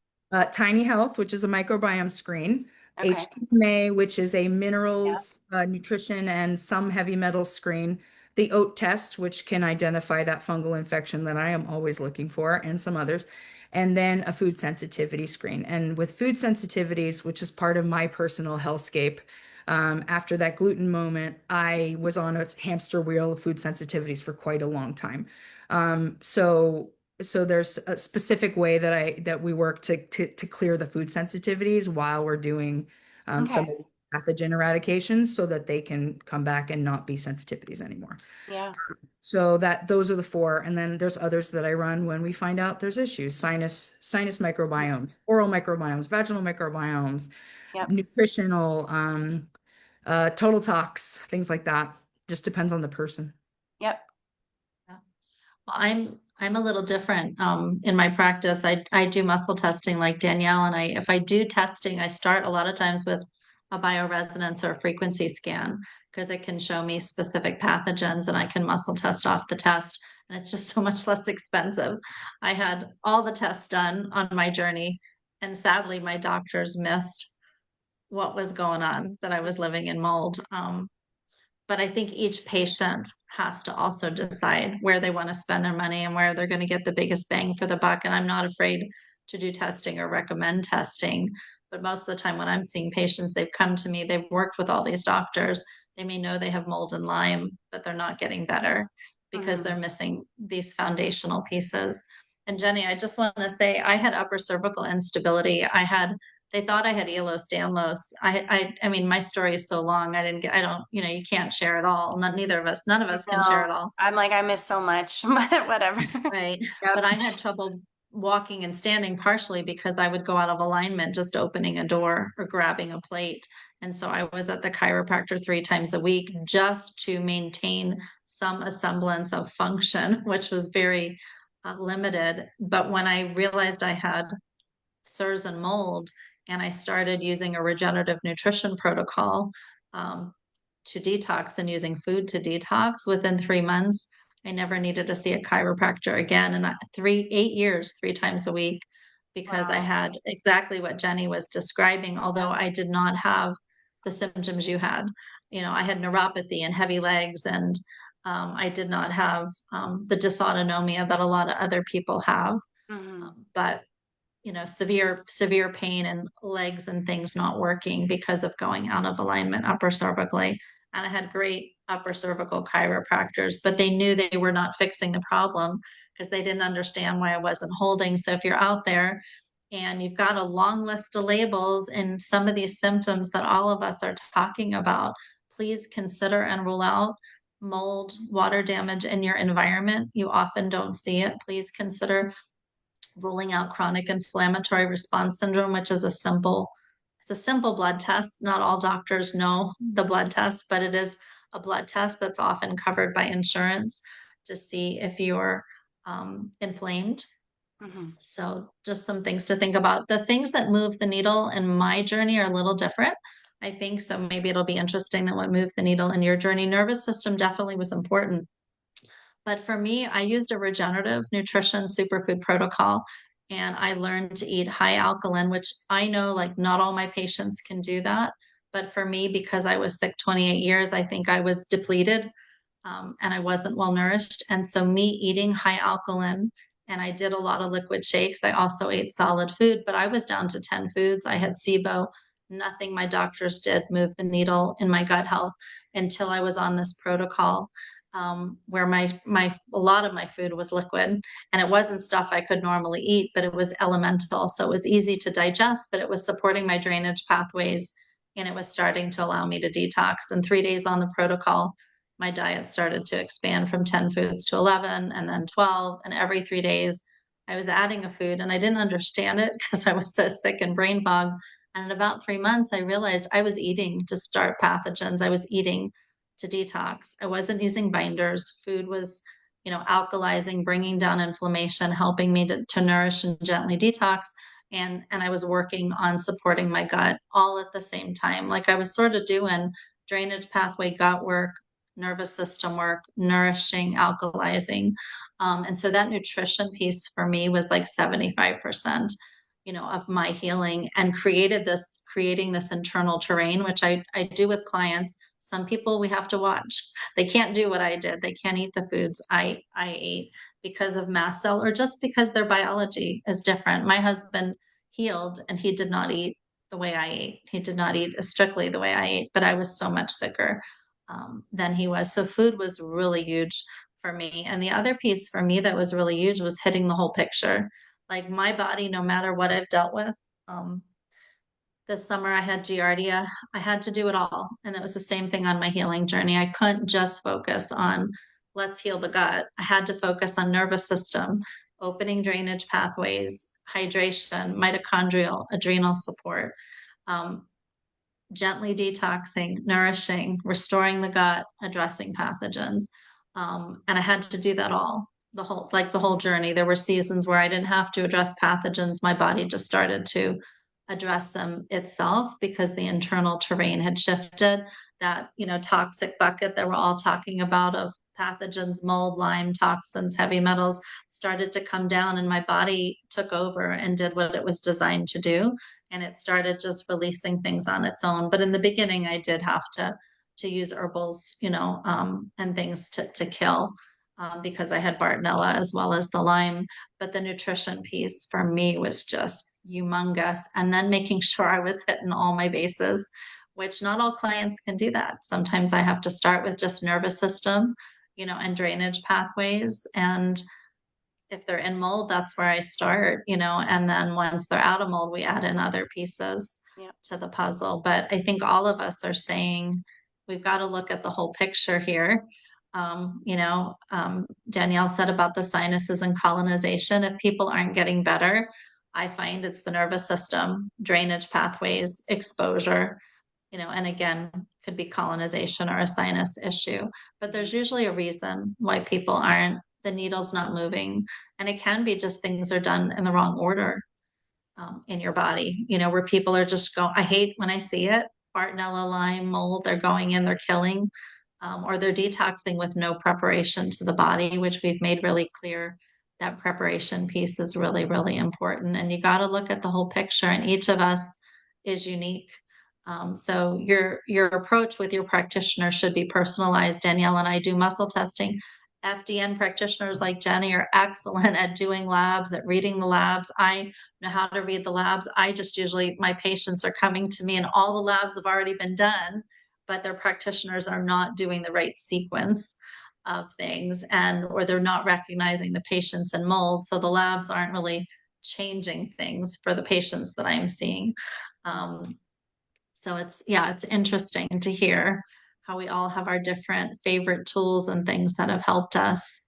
Tiny Health, which is a microbiome screen, Okay. HTMA, which is a Yeah. minerals, nutrition, and some heavy metals screen, the oat test, which can identify that fungal infection that I am always looking for, and some others, and then a food sensitivity screen. And with food sensitivities, which is part of my personal hellscape, after that gluten moment, I was on a hamster wheel of food sensitivities for quite a long time. So there's a specific way that we work to clear the food sensitivities while we're doing some Okay. of the pathogen eradications so that they can come back and not be sensitivities anymore. Yeah. So those are the four, and then there's others that I run when we find out there's issues: sinus microbiomes, oral microbiomes, vaginal microbiomes, Yep. nutritional, total tox, things like that. Just depends on the person. Yep. Yeah. Well, I'm a little different in my practice. I do muscle testing like Danielle, and if I do testing, I start a lot of times with a bioresonance or a frequency scan because it can show me specific pathogens and I can muscle test off the test. And it's just so much less expensive. I had all the tests done on my journey, and sadly, my doctors missed what was going on, that I was living in mold. But I think each patient has to also decide where they want to spend their money and where they're going to get the biggest bang for the buck. And I'm not afraid to do testing or recommend testing. But most of the time, when I'm seeing patients, they've come to me, they've worked with all these doctors. They may know they have mold and Lyme, but they're not getting better because Hmm. they're missing these foundational pieces. And Jenny, I just want to say I had upper cervical instability. They thought I had Ehlers-Danlos. I mean, my story is so long. I don't, you can't share it all. None of us can share No, it all. I'm like, I miss so much, but whatever. Right. Yep. But I had trouble walking and standing partially because I would go out of alignment just opening a door or grabbing a plate. And so I was at the chiropractor 3 times a week just to maintain some semblance of function, which was very limited. But when I realized I had CIRS and mold, and I started using a regenerative nutrition protocol to detox and using food to detox. Within 3 months, I never needed to see a chiropractor again. And 8 years, 3 times a week, because I Wow. had exactly what Jenny was describing, although I did not have the symptoms you had. I had neuropathy and heavy legs, and I did not have the dysautonomia that a lot of other people have. Hmm. But severe pain and legs and things not working because of going out of alignment upper cervically. And I had great upper cervical chiropractors, but they knew they were not fixing the problem because they didn't understand why I wasn't holding. So if you're out there and you've got a long list of labels and some of these symptoms that all of us are talking about, please consider and rule out mold, water damage in your environment. You often don't see it. Please consider ruling out chronic inflammatory response syndrome, which is it's a simple blood test. Not all doctors know the blood test, but it is a blood test that's often covered by insurance to see if you're inflamed. Hmm. So just some things to think about. The things that move the needle in my journey are a little different. I think so. Maybe it'll be interesting that what moved the needle in your journey. Nervous system definitely was important. But for me, I used a regenerative nutrition superfood protocol, and I learned to eat high alkaline, which I know like not all my patients can do that. But for me, because I was sick 28 years, I think I was depleted, and I wasn't well nourished. And so, me eating high alkaline, and I did a lot of liquid shakes. I also ate solid food, but I was down to 10 foods. I had SIBO. Nothing my doctors did moved the needle in my gut health until I was on this protocol. where a lot of my food was liquid, and it wasn't stuff I could normally eat, but it was elemental, so it was easy to digest, but it was supporting my drainage pathways, and it was starting to allow me to detox. And 3 days on the protocol, my diet started to expand from 10 foods to 11 and then 12, and every 3 days I was adding a food, and I didn't understand it because I was so sick and brain fog. And in about 3 months, I realized I was eating to start pathogens. I was eating to detox. I wasn't using binders. Food was, alkalizing, bringing down inflammation, helping me to nourish and gently detox. And I was working on supporting my gut all at the same time. Like I was sort of doing drainage pathway, gut work, nervous system work, nourishing, alkalizing. And so that nutrition piece for me was like 75%, of my healing, and creating this internal terrain, which I do with clients. Some people we have to watch. They can't do what I did. They can't eat the foods I ate because of mast cell or just because their biology is different. My husband healed and he did not eat the way I ate. He did not eat strictly the way I ate, but I was so much sicker than he was. So food was really huge for me. And the other piece for me that was really huge was hitting the whole picture. Like my body, no matter what I've dealt with, um, this summer I had Giardia. I had to do it all. And it was the same thing on my healing journey. I couldn't just focus on let's heal the gut. I had to focus on nervous system, opening drainage pathways, hydration, mitochondrial, adrenal support, um, gently detoxing, nourishing, restoring the gut, addressing pathogens. And I had to do that all the whole journey. There were seasons where I didn't have to address pathogens. My body just started to address them itself because the internal terrain had shifted. That, toxic bucket that we're all talking about of pathogens, mold, Lyme, toxins, heavy metals started to come down, and my body took over and did what it was designed to do, and it started just releasing things on its own. But in the beginning, I did have to use herbals, and things to kill, because I had Bartonella as well as the Lyme. But the nutrition piece for me was just humongous. And then making sure I was hitting all my bases, which not all clients can do that. Sometimes I have to start with just nervous system, and drainage pathways. And if they're in mold, that's where I start, and then once they're out of mold, we add in other pieces Yeah. to the puzzle. But I think all of us are saying we've got to look at the whole picture here. Danielle said about the sinuses and colonization. If people aren't getting better, I find it's the nervous system, drainage pathways, exposure, and again, could be colonization or a sinus issue. But there's usually a reason why people aren't, the needle's not moving. And it can be just things are done in the wrong order, in your body, where people are just going, I hate when I see it, Bartonella, Lyme, mold, they're going in, they're killing, or they're detoxing with no preparation to the body, which we've made really clear that preparation piece is really, really important. And you got to look at the whole picture, and each of us is unique. So your approach with your practitioner should be personalized. Danielle and I do muscle testing. FDN practitioners like Jenny are excellent at doing labs, at reading the labs. I know how to read the labs. I just usually, my patients are coming to me and all the labs have already been done, but their practitioners are not doing the right sequence of things, or they're not recognizing the patients in mold. So the labs aren't really changing things for the patients that I'm seeing. So it's interesting to hear how we all have our different favorite tools and things that have helped us.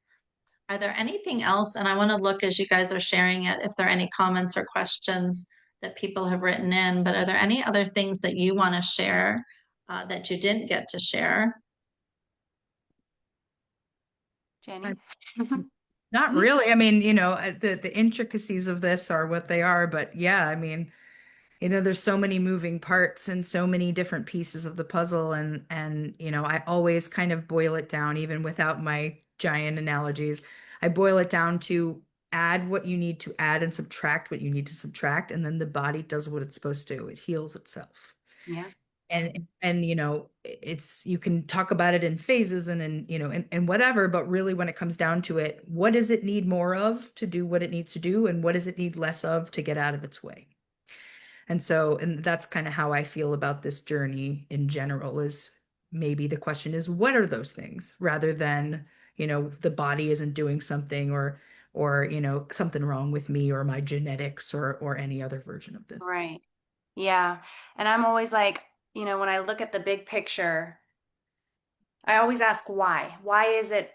Are there anything else? And I want to look as you guys are sharing it, if there are any comments or questions that people have written in, but are there any other things that you want to share that you didn't get to share? Jenny? Not really. I mean, the intricacies of this are what they are, but yeah, I mean, there's so many moving parts and so many different pieces of the puzzle, and I always kind of boil it down, even without my giant analogies. I boil it down to add what you need to add and subtract what you need to subtract, and then the body does what it's supposed to. It heals itself. Yeah. And it's, you can talk about it in phases and whatever, but really when it comes down to it, what does it need more of to do what it needs to do, and what does it need less of to get out of its way? And that's kind of how I feel about this journey in general, is maybe the question is, what are those things, rather than, the body isn't doing something, or something wrong with me or my genetics, or any other version of this. Right. Yeah. And I'm always like, when I look at the big picture, I always ask why. Why is it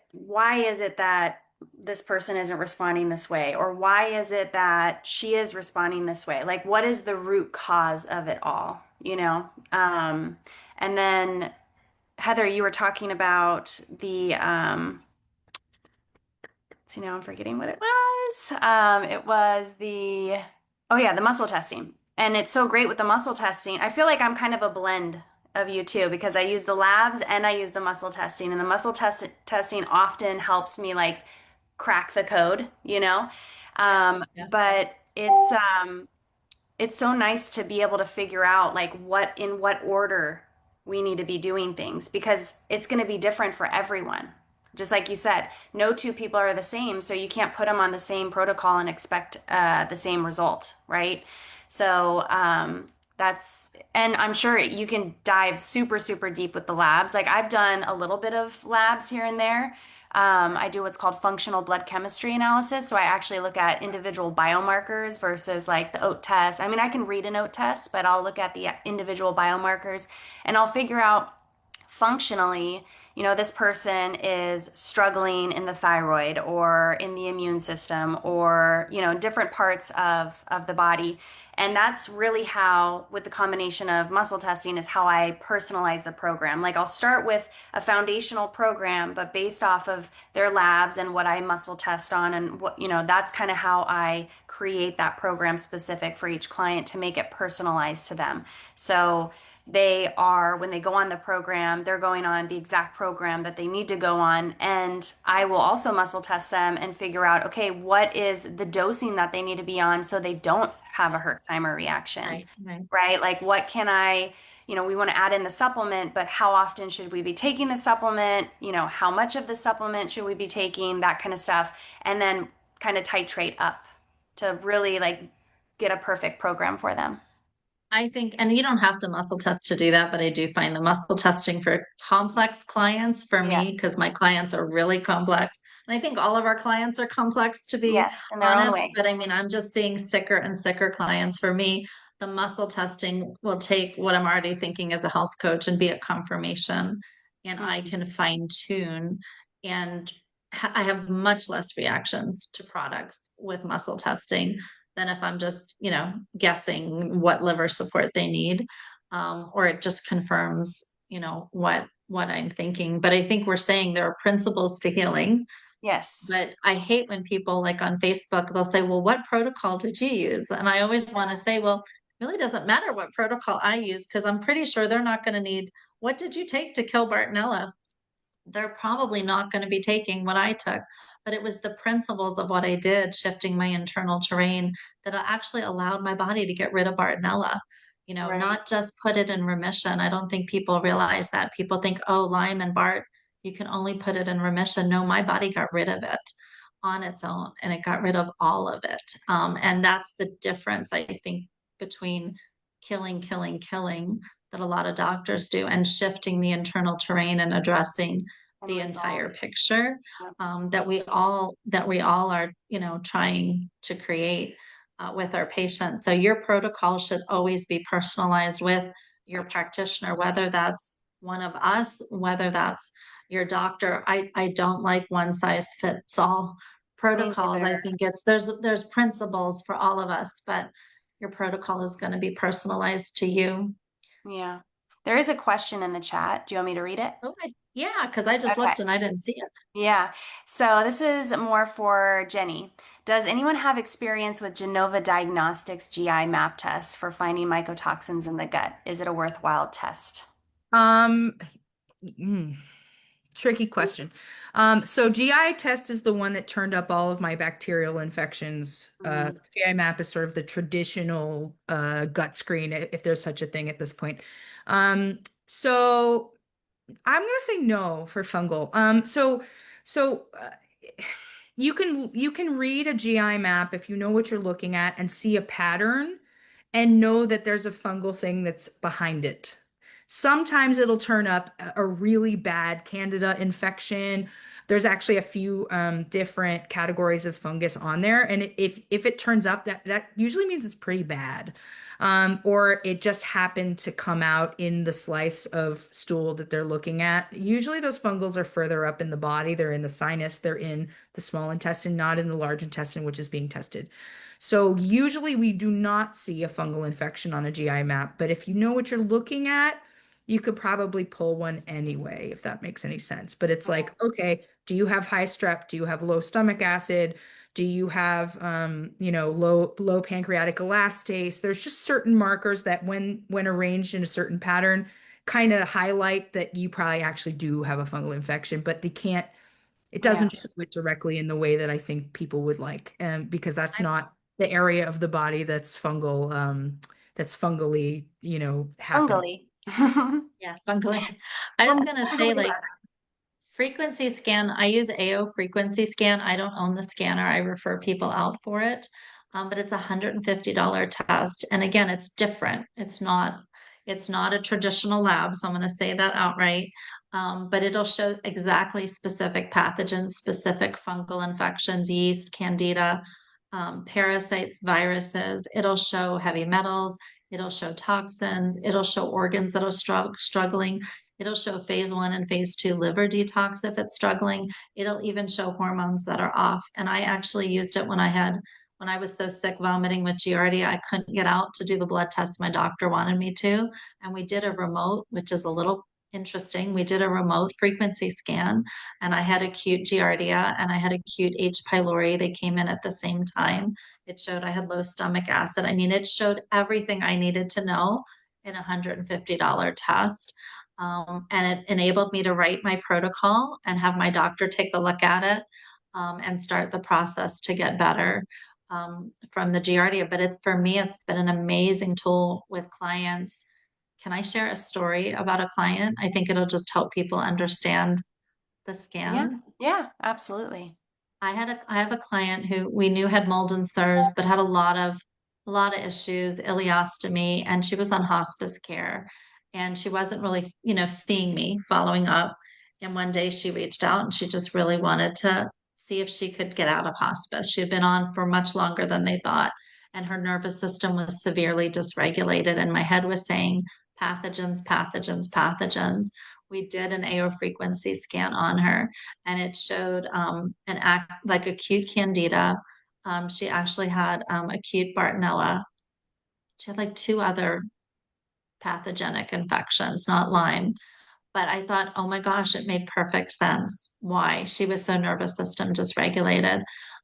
that this person isn't responding this way? Or why is it that she is responding this way? Like, what is the root cause of it all? And then Heather, you were talking about the see, now I'm forgetting what it was. It was oh yeah, the muscle testing. And it's so great with the muscle testing. I feel like I'm kind of a blend of you too, because I use the labs and I use the muscle testing. And the testing often helps me like crack the code, you know? Yeah. But it's so nice to be able to figure out like in what order we need to be doing things, because it's going to be different for everyone. Just like you said, no two people are the same, so you can't put them on the same protocol and expect the same result, right? So and I'm sure you can dive super, super deep with the labs. Like I've done a little bit of labs here and there. I do what's called functional blood chemistry analysis. So I actually look at individual biomarkers versus like the oat test. I mean, I can read an oat test, but I'll look at the individual biomarkers and I'll figure out functionally, this person is struggling in the thyroid or in the immune system or, different parts of the body. And that's really how, with the combination of muscle testing, is how I personalize the program. Like I'll start with a foundational program, but based off of their labs and what I muscle test on, and what, that's kind of how I create that program specific for each client to make it personalized to them. So when they go on the program, they're going on the exact program that they need to go on. And I will also muscle test them and figure out, okay, what is the dosing that they need to be on so they don't have a Herxheimer reaction, Right. right? Like, what can we want to add in the supplement, but how often should we be taking the supplement? How much of the supplement should we be taking? That kind of stuff. And then kind of titrate up to really like get a perfect program for them. I think, and you don't have to muscle test to do that, but I do find the muscle testing for complex clients for Yeah. me, because my clients are really complex. And I think all of our clients are complex, to be Yes, in their own honest. way. But I mean, I'm just seeing sicker and sicker clients. For me, the muscle testing will take what I'm already thinking as a health coach and be a confirmation, and I Mhm. can fine tune. And I have much less reactions to products with muscle testing than if I'm just, guessing what liver support they need. Or it just confirms, what I'm thinking. But I think we're saying there are principles to healing. Yes. But I hate when people, like on Facebook, they'll say, well, what protocol did you use? And I always want to say, well, it really doesn't matter what protocol I use, because I'm pretty sure they're not going to need, what did you take to kill Bartonella? They're probably not going to be taking what I took. But it was the principles of what I did, shifting my internal terrain, that actually allowed my body to get rid of Bartonella. Right. Not just put it in remission. I don't think people realize that. People think, oh, Lyme and Bart, you can only put it in remission. No, my body got rid of it on its own, and it got rid of all of it. And that's the difference, I think, between killing that a lot of doctors do, and shifting the internal terrain and addressing And the resolve. entire picture, Yep. that we all are, trying to create with our patients. So your protocol should always be personalized with So your true. practitioner, whether that's one of us, whether that's your doctor. I don't like one size fits all Me protocols. I neither. think there's principles for all of us, but your protocol is going to be personalized to you. Yeah. There is a question in the chat. Do you want me to read it? Oh, yeah, because I just Okay. looked and I didn't see it. Yeah. So this is more for Jenny. Does anyone have experience with Genova Diagnostics GI map test for finding mycotoxins in the gut? Is it a worthwhile test? Um, mm, Tricky question. So GI test is the one that turned up all of my bacterial infections. Mhm. GI map is sort of the traditional gut screen, if there's such a thing at this point. So I'm gonna say no for fungal. So you can read a GI map if you know what you're looking at and see a pattern and know that there's a fungal thing that's behind it. Sometimes it'll turn up a really bad candida infection. There's actually a few different categories of fungus on there, and if it turns up, that usually means it's pretty bad. Or it just happened to come out in the slice of stool that they're looking at. Usually those fungals are further up in the body. They're in the sinus, they're in the small intestine, not in the large intestine, which is being tested. So usually we do not see a fungal infection on a GI map, but if you know what you're looking at, you could probably pull one anyway, if that makes any sense. But it's like, okay, do you have high strep? Do you have low stomach acid? Do you have low pancreatic elastase? There's just certain markers that when arranged in a certain pattern kind of highlight that you probably actually do have a fungal infection, but it Yeah. doesn't show it directly in the way that I think people would like, because that's I, not the area of the body that's fungally, happening. Fungally. yeah, fungally. I was gonna say Fungally like frequency scan, I use AO frequency scan. I don't own the scanner. I refer people out for it. But it's $150 test. And again, it's different. It's not a traditional lab. So I'm going to say that outright. But it'll show exactly specific pathogens, specific fungal infections, yeast, candida, parasites, viruses. It'll show heavy metals. It'll show toxins. It'll show organs that are struggling. It'll show phase 1 and phase 2 liver detox if it's struggling. It'll even show hormones that are off. And I actually used it when I was so sick vomiting with Giardia, I couldn't get out to do the blood test my doctor wanted me to. And we did a remote, which is a little interesting. We did a remote frequency scan, and I had acute Giardia and I had acute H. pylori. They came in at the same time. It showed I had low stomach acid. I mean, it showed everything I needed to know in a $150 test. And it enabled me to write my protocol and have my doctor take a look at it, and start the process to get better, from the Giardia. But it's for me, it's been an amazing tool with clients. Can I share a story about a client? I think it'll just help people understand the Yeah. scan. Yeah, absolutely. I have a client who we knew had mold and CIRS, but had a lot of issues, ileostomy, and she was on hospice care, and she wasn't really, seeing me, following up. And one day she reached out and she just really wanted to see if she could get out of hospice. She had been on for much longer than they thought, and her nervous system was severely dysregulated. And my head was saying pathogens, pathogens, pathogens. We did an AO frequency scan on her, and it showed an act like acute candida. She actually had acute Bartonella. She had like two other pathogenic infections, not Lyme. But I thought, oh my gosh, it made perfect sense why she was so nervous system dysregulated.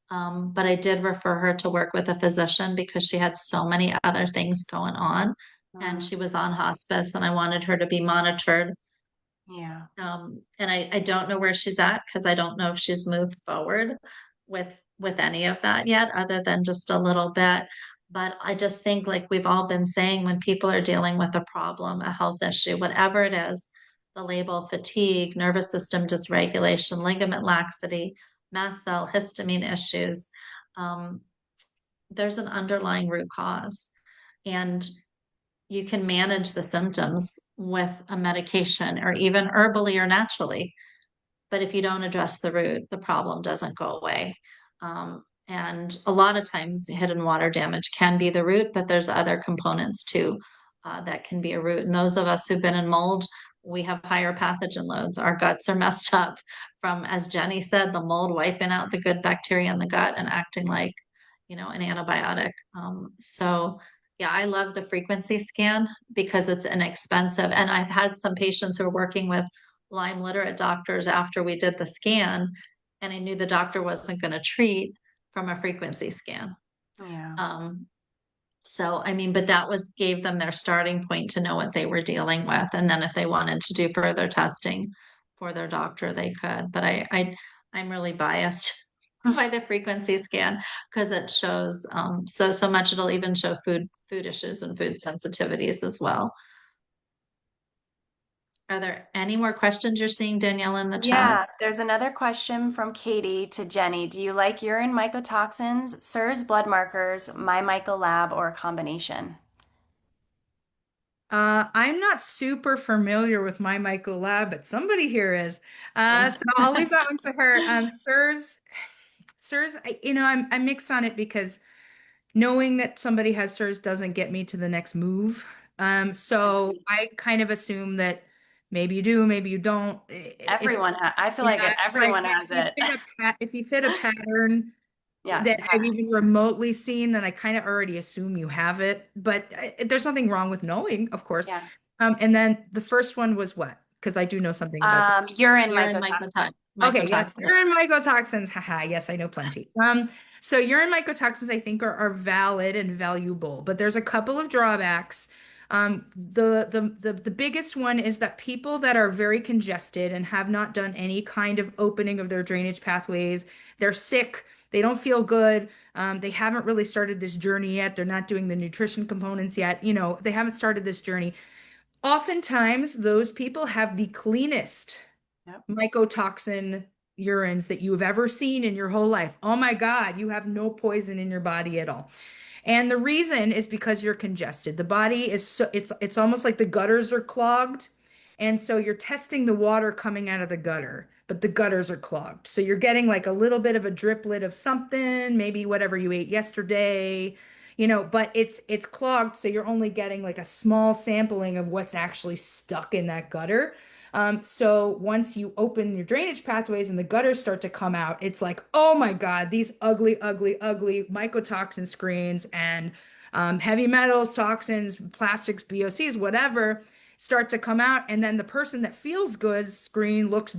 But I did refer her to work with a physician because she had so many other things going on, and Mm, she was on hospice, and I wanted her to be monitored. yeah. And I don't know where she's at because I don't know if she's moved forward with any of that yet, other than just a little bit. But I just think, like we've all been saying, when people are dealing with a problem, a health issue, whatever it is, the label fatigue, nervous system dysregulation, ligament laxity, mast cell, histamine issues, um, there's an underlying root cause. And you can manage the symptoms with a medication or even herbally or naturally. But if you don't address the root, the problem doesn't go away. And a lot of times, hidden water damage can be the root, but there's other components too, that can be a root. And those of us who've been in mold, we have higher pathogen loads. Our guts are messed up from, as Jenny said, the mold wiping out the good bacteria in the gut and acting like, an antibiotic. So yeah, I love the frequency scan because it's inexpensive. And I've had some patients who are working with Lyme literate doctors after we did the scan, and I knew the doctor wasn't going to treat from a frequency scan. Yeah. Um, so, I mean, but that gave them their starting point to know what they were dealing with. And then if they wanted to do further testing for their doctor, they could. But I'm really biased by the frequency scan because it shows so much. It'll even show food issues and food sensitivities as well. Are there any more questions you're seeing, Danielle, in the chat? Yeah, there's another question from Katie to Jenny. Do you like urine mycotoxins, CIRS blood markers, my myco lab, or a combination? I'm not super familiar with my Myco lab, but somebody here is. Oh. So I'll leave that one to her. CIRS, I'm mixed on it because knowing that somebody has CIRS doesn't get me to the next move. So Agreed. I kind of assume that maybe you do, maybe you don't. If I feel like yeah, it's like everyone has it. if you fit a pattern Yes. that I've even remotely seen, then I kind of already assume you have it. But there's nothing wrong with knowing, of course. Yeah. And then the first one was what? Because I do know something about that. Urine Urine mycotoxin. Okay, yes, mycotoxins. urine mycotoxins. Haha, yes, I know plenty. So urine mycotoxins, I think, are valid and valuable, but there's a couple of drawbacks. The biggest one is that people that are very congested and have not done any kind of opening of their drainage pathways, they're sick, they don't feel good, they haven't really started this journey yet. They're not doing the nutrition components yet. They haven't started this journey. Oftentimes, those people have the cleanest Yep. mycotoxin urines that you have ever seen in your whole life. Oh my God, you have no poison in your body at all. And the reason is because you're congested. The body is it's almost like the gutters are clogged. And so you're testing the water coming out of the gutter, but the gutters are clogged. So you're getting like a little bit of a driplet of something, maybe whatever you ate yesterday, but it's clogged, so you're only getting like a small sampling of what's actually stuck in that gutter. So once you open your drainage pathways and the gutters start to come out, it's like, oh my God, these ugly, ugly, ugly mycotoxin screens and heavy metals, toxins, plastics, BOCs, whatever, start to come out. And then the person that feels good screen looks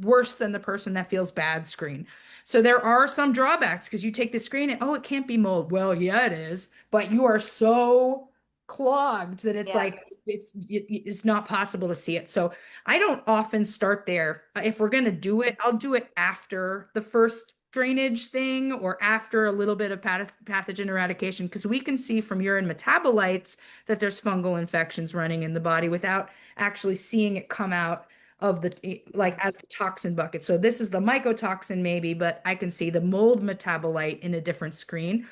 worse than the person that feels bad screen. So there are some drawbacks because you take the screen and, oh, it can't be mold. Well, yeah, it is, but you are so clogged that it's Yeah. like it's not possible to see it. So I don't often start there. If we're going to do it, I'll do it after the first drainage thing or after a little bit of pathogen eradication because we can see from urine metabolites that there's fungal infections running in the body without actually seeing it come out of the like as the toxin bucket. So this is the mycotoxin maybe, but I can see the mold metabolite in a different screen.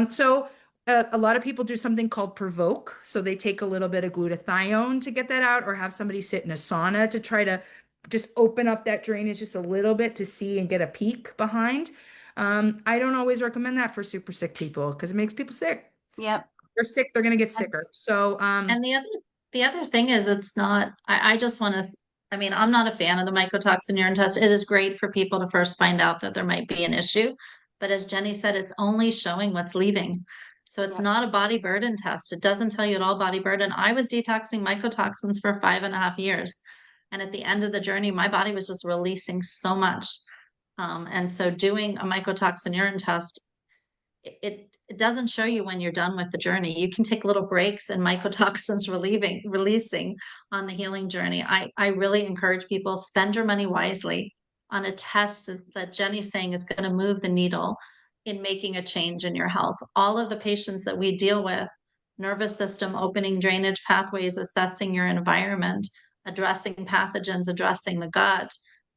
So a lot of people do something called provoke. So they take a little bit of glutathione to get that out, or have somebody sit in a sauna to try to just open up that drainage just a little bit to see and get a peek behind. I don't always recommend that for super sick people because it makes people sick. Yep. They're sick, they're going to get sicker. So, And the other thing is it's not, I just want to, I mean, I'm not a fan of the mycotoxin urine test. It is great for people to first find out that there might be an issue. But as Jenny said, it's only showing what's leaving. So it's Yep. not a body burden test. It doesn't tell you at all body burden. I was detoxing mycotoxins for 5.5 years. And at the end of the journey, my body was just releasing so much. And so doing a mycotoxin urine test it doesn't show you when you're done with the journey. You can take little breaks and mycotoxins releasing on the healing journey. I really encourage people spend your money wisely on a test that Jenny's saying is going to move the needle in making a change in your health. All of the patients that we deal with, nervous system, opening drainage pathways, assessing your environment, addressing pathogens, addressing the gut,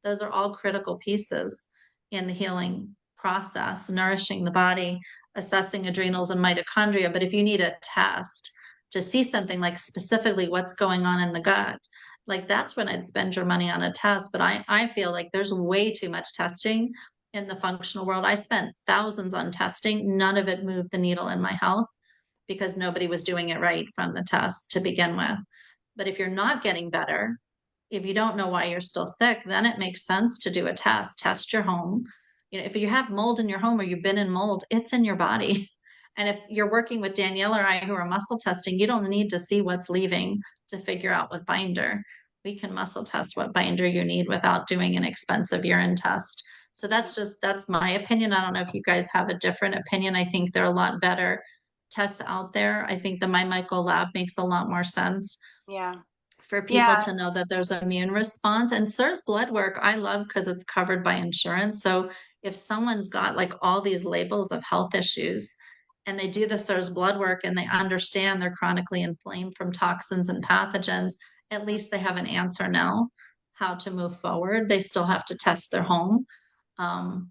those are all critical pieces in the healing process, nourishing the body, assessing adrenals and mitochondria. But if you need a test to see something like specifically what's going on in the gut, like that's when I'd spend your money on a test. But I feel like there's way too much testing in the functional world. I spent thousands on testing. None of it moved the needle in my health because nobody was doing it right from the test to begin with. But if you're not getting better, if you don't know why you're still sick, then it makes sense to do a test your home. If you have mold in your home or you've been in mold, it's in your body. And if you're working with Danielle or I who are muscle testing, you don't need to see what's leaving to figure out what binder. We can muscle test what binder you need without doing an expensive urine test. So that's my opinion. I don't know if you guys have a different opinion. I think there are a lot better tests out there. I think the MyMyco lab makes a lot more sense Yeah. for people Yeah. to know that there's an immune response. And CIRS blood work, I love because it's covered by insurance. So if someone's got like all these labels of health issues and they do the CIRS blood work and they understand they're chronically inflamed from toxins and pathogens, at least they have an answer now how to move forward. They still have to test their home. Um,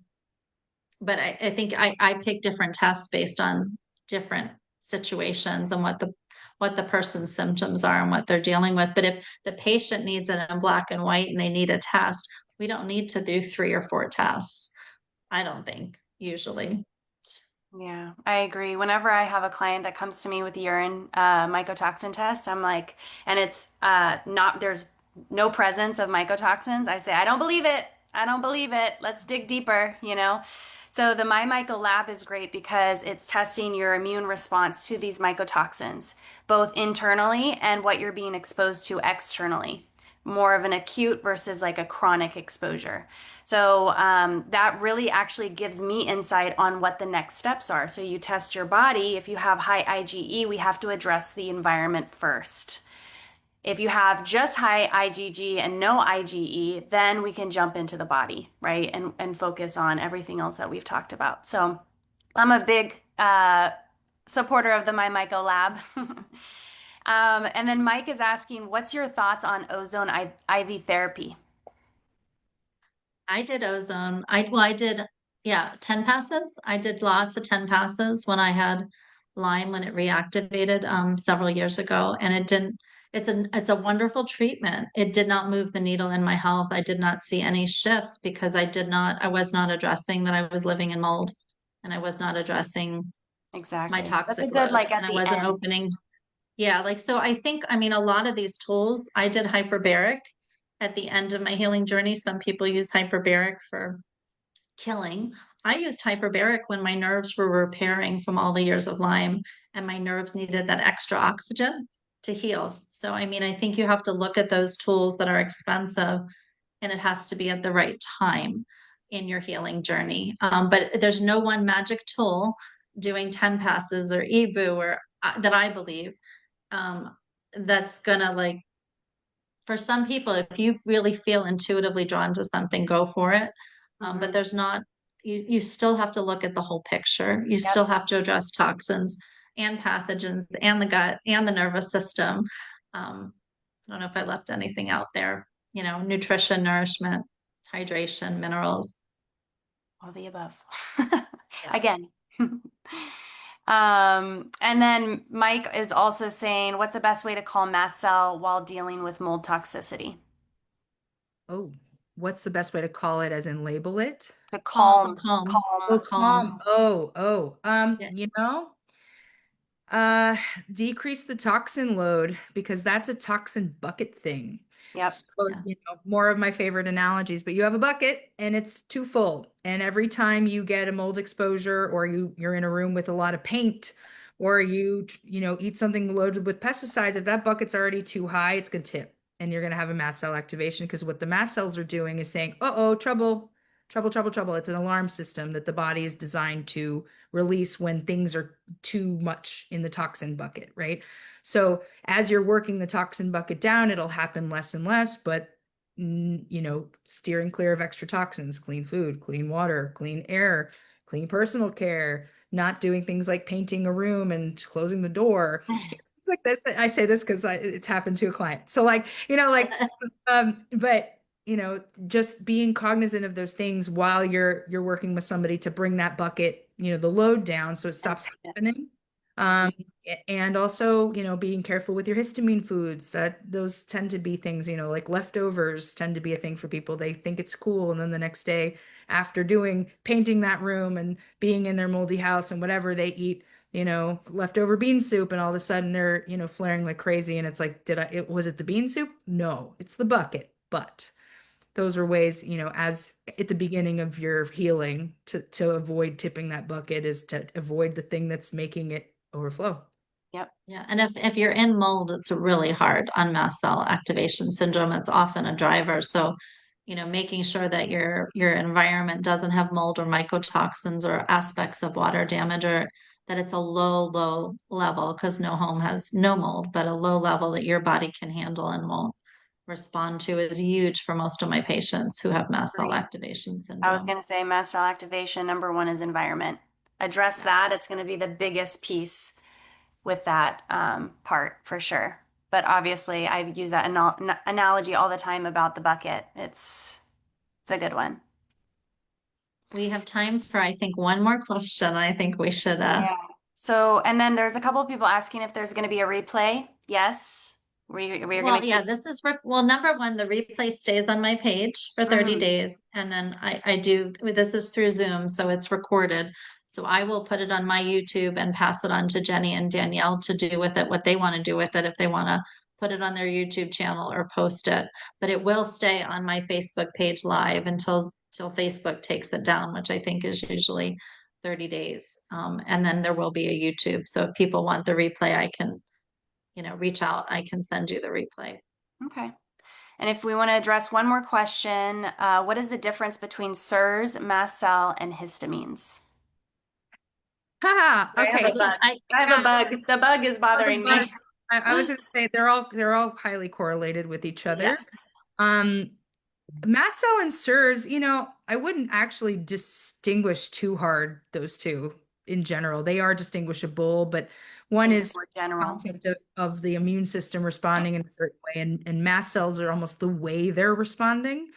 but I think I pick different tests based on different situations and what the person's symptoms are and what they're dealing with. But if the patient needs it in black and white and they need a test, we don't need to do 3 or 4 tests. I don't think usually. Yeah, I agree. Whenever I have a client that comes to me with a urine mycotoxin test, I'm like, and it's not, there's no presence of mycotoxins. I say, I don't believe it. I don't believe it. Let's dig deeper, you know? So the MyMyco lab is great because it's testing your immune response to these mycotoxins, both internally and what you're being exposed to externally, more of an acute versus like a chronic exposure. So that really actually gives me insight on what the next steps are. So you test your body. If you have high IgE, we have to address the environment first. If you have just high IgG and no IgE, then we can jump into the body, right? And focus on everything else that we've talked about. So I'm a big supporter of the MyMyco lab. And then Mike is asking, what's your thoughts on ozone IV therapy? I did ozone. I did, yeah, 10 passes. I did lots of 10 passes when I had Lyme when it reactivated several years ago. And it didn't, it's a wonderful treatment. It did not move the needle in my health. I did not see any shifts because I was not addressing that I was living in mold and I was not addressing my Exactly. That's a toxic good, load like at and I the wasn't end. opening. Yeah, like so I think, I mean, a lot of these tools, I did hyperbaric at the end of my healing journey. Some people use hyperbaric for killing. I used hyperbaric when my nerves were repairing from all the years of Lyme and my nerves needed that extra oxygen to heal. So, I mean, I think you have to look at those tools that are expensive and it has to be at the right time in your healing journey. But there's no one magic tool doing 10 passes or EBU or that I believe um, that's gonna like for some people, if you really feel intuitively drawn to something, go for it. But Hmm. there's not, you still have to look at the whole picture. You Yep. still have to address toxins and pathogens and the gut and the nervous system. I don't know if I left anything out there, you know, nutrition, nourishment, hydration, minerals. All the above. Yeah. Again. And then Mike is also saying, what's the best way to calm mast cell while dealing with mold toxicity? Oh, what's the best way to call it, as in label it? To Calm, calm, calm, Oh, calm. calm. calm. Yeah. You know, uh, decrease the toxin load because that's a toxin bucket thing. Yep. So, Yeah. more of my favorite analogies, but you have a bucket and it's too full. And every time you get a mold exposure or you're in a room with a lot of paint or eat something loaded with pesticides, if that bucket's already too high, it's going to tip and you're going to have a mast cell activation because what the mast cells are doing is saying, "Uh-oh, trouble, trouble, trouble, trouble." It's an alarm system that the body is designed to release when things are too much in the toxin bucket, right? So as you're working the toxin bucket down, it'll happen less and less, but steering clear of extra toxins, clean food, clean water, clean air, clean personal care, not doing things like painting a room and closing the door. It's like this. I say this because it's happened to a client. So but just being cognizant of those things while you're working with somebody to bring that bucket, the load down so it stops Yeah. happening. Mhm. Um, and also, being careful with your histamine foods, that those tend to be things, like leftovers tend to be a thing for people. They think it's cool. And then the next day after painting that room and being in their moldy house and whatever they eat, leftover bean soup, and all of a sudden they're, flaring like crazy. And it's like, was it the bean soup? No, it's the bucket. But those are ways, as at the beginning of your healing to avoid tipping that bucket is to avoid the thing that's making it overflow. Yep. Yeah, and if you're in mold, it's really hard on mast cell activation syndrome. It's often a driver. So, making sure that your environment doesn't have mold or mycotoxins or aspects of water damage or that it's a low level because no home has no mold, but a low level that your body can handle and won't respond to is huge for most of my patients who have mast cell Agreed. activation I was syndrome. going to say mast cell activation, number one is environment. Address Yeah. that. It's going to be the biggest piece with that part for sure. But obviously, I use that analogy all the time about the bucket. It's a good one. We have time for, I think, one more question. I think we should Yeah. So, and then there's a couple of people asking if there's going to be a replay. Yes, we're going Well, to yeah, keep. this is, well, number one, the replay stays on my page for 30 Mhm. days. And then I do, this is through Zoom, so it's recorded. So I will put it on my YouTube and pass it on to Jenny and Danielle to do with it what they want to do with it, if they want to put it on their YouTube channel or post it. But it will stay on my Facebook page live until Facebook takes it down, which I think is usually 30 days. And then there will be a YouTube. So if people want the replay, I can, reach out. I can send you the replay. Okay. And if we want to address one more question, what is the difference between CIRS, mast cell, and histamines? Ha! I have Okay. a bug. I I have a Yeah, bug. The bug is bothering but me. I was going to say they're all highly correlated with each other. Yes. Um, Mast cell and SIRS, I wouldn't actually distinguish too hard those two in general. They are distinguishable, but one They're just is more the general. concept of the immune system responding in a certain way, and mast cells are almost the way they're responding.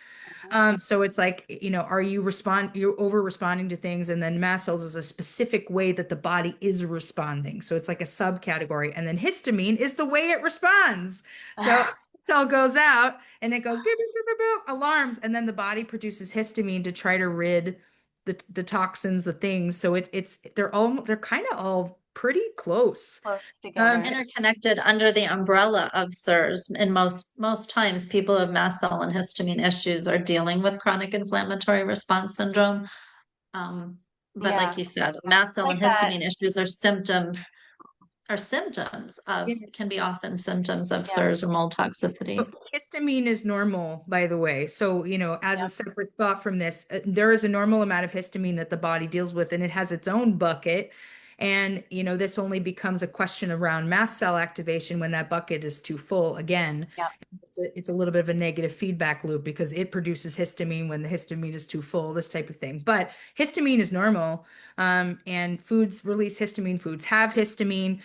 So it's like, you're over responding to things, and then mast cells is a specific way that the body is responding. So it's like a subcategory. And then histamine is the way it responds. So cell goes out and it goes beep, beep, beep, beep, beep, alarms, and then the body produces histamine to try to rid the toxins, the things. So they're kind of all pretty close. Close together. interconnected under the umbrella of CIRS. And most times, people with mast cell and histamine issues are dealing with chronic inflammatory response syndrome. But Yeah, like you said, mast cell like and that. histamine issues can be often symptoms of Yeah, CIRS or mold toxicity. Histamine is normal, by the way. So, as yeah, a separate thought from this, there is a normal amount of histamine that the body deals with, and it has its own bucket. And, this only becomes a question around mast cell activation when that bucket is too full. Again, yeah, it's a little bit of a negative feedback loop because it produces histamine when the histamine is too full, this type of thing. But histamine is normal, and foods release histamine. Foods have histamine.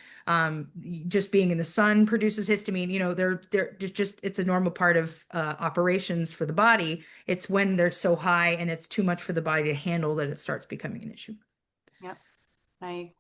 Just being in the sun produces histamine. They're just it's a normal part of operations for the body. It's when they're so high and it's too much for the body to handle that it starts becoming an issue. yeah. I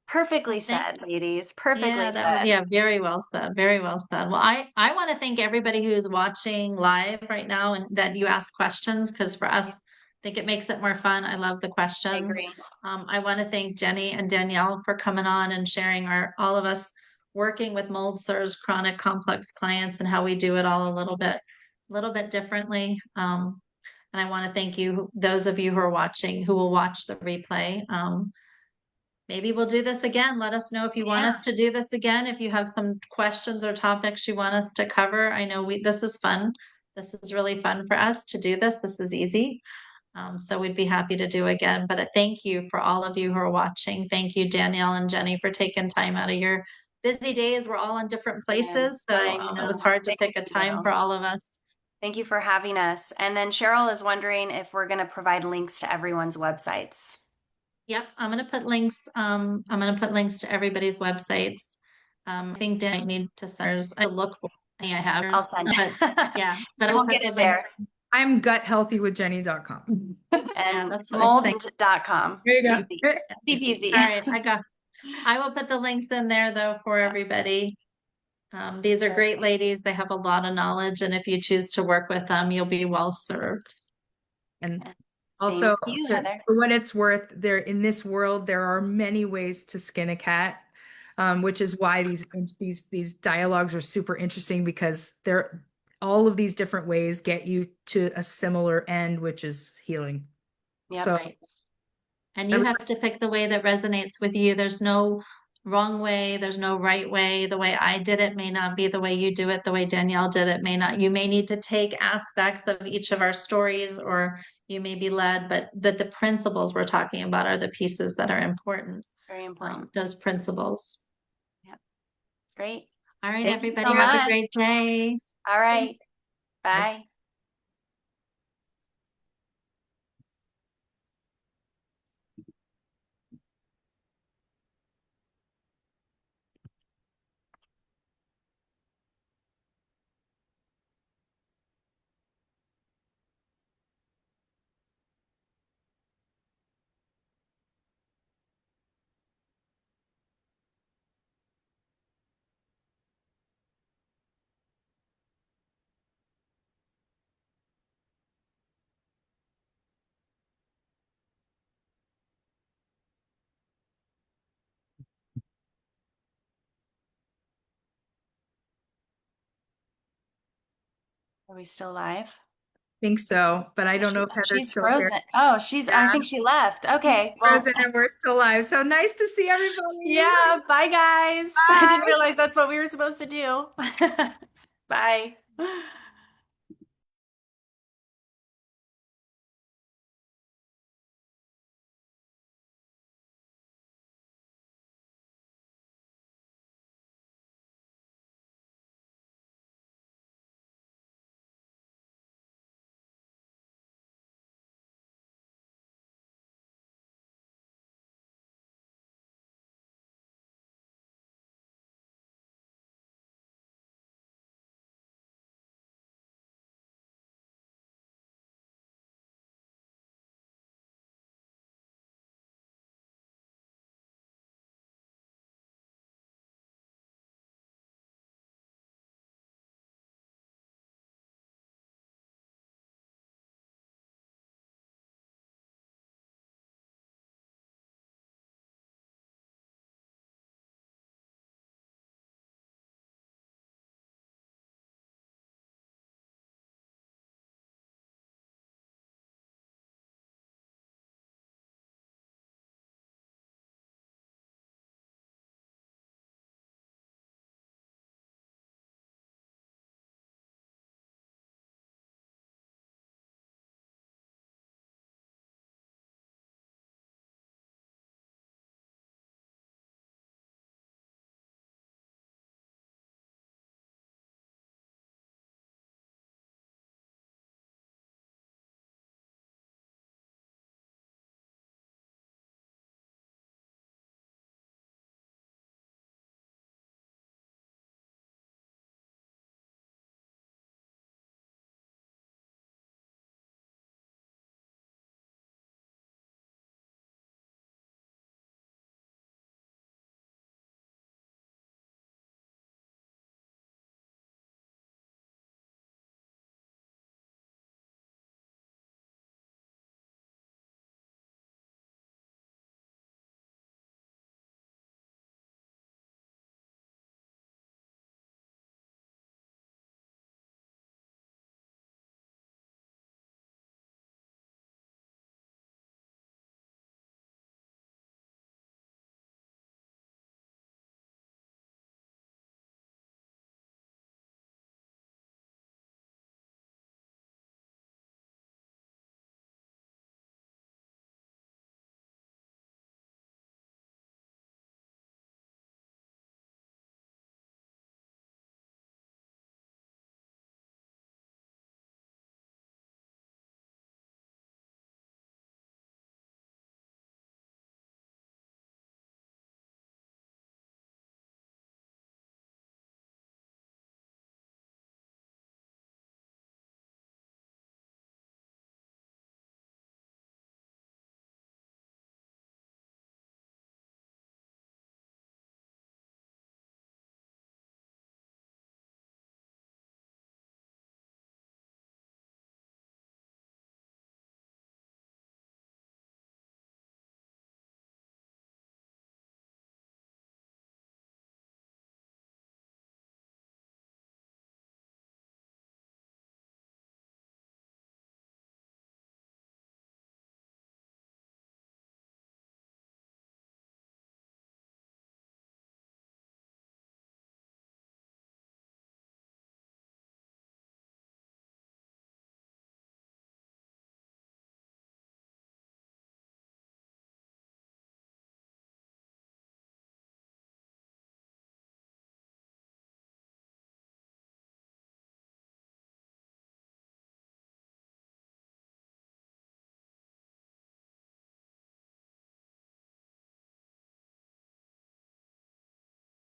perfectly Thank said, ladies. Perfectly Yeah, that was, said. yeah, very well said. Very well said. Well, I want to thank everybody who's watching live right now and that you ask questions, because for us, I think it makes it more fun. I love the I questions. agree. I want to thank Jenny and Danielle for coming on and sharing all of us working with mold SIRS chronic complex clients and how we do it all a little bit differently. And I want to thank you, those of you who are watching, who will watch the replay. Maybe we'll do this again. Let us know if you want Yeah, us to do this again, if you have some questions or topics you want us to cover. I know this is fun. This is really fun for us to do this. This is easy. So we'd be happy to do again. But thank you for all of you who are watching. Thank you, Danielle and Jenny, for taking time out of your busy days. We're all in different yeah, places, so I it was know. hard to Thank pick a time you. for all of us. Thank you for having us. And then Cheryl is wondering if we're going to provide links to everyone's websites. Yep, I'm gonna put links to everybody's websites. I think I need to search. I look for any I have, I'll send but it. yeah, but You I'll won't put get the it links. there. I'm guthealthywithjenny.com. Yeah, And that's what I was thinking. mold.com. There you go. Easy. Easy All peasy. right, I will put the links in there though for Yeah, everybody. These are great perfect. ladies. They have a lot of knowledge, and if you choose to work with them, you'll be well served. And And same also, to you, Heather. for what it's worth, there in this world, there are many ways to skin a cat, which is why these dialogues are super interesting because they're all of these different ways get you to a similar end, which is healing. Yep. So Right. And you every, have to pick the way that resonates with you. There's no wrong way, there's no right way. The way I did it may not be the way you do it, the way Danielle did it may not. You may need to take aspects of each of our stories, or you may be led, but the principles we're talking about are the pieces that are important. Very important. Those principles. Yep. Great. All right, Thank you everybody, so have a much. great day. All right. Bye. Are we still live? Think so, but I don't know if Heather's She's still here. frozen. Oh, I Yeah, think she left. she's Okay. Well, frozen and we're still live. So nice to see everybody. yeah. Bye, guys. I didn't Bye. realize that's what we were supposed to do. Bye.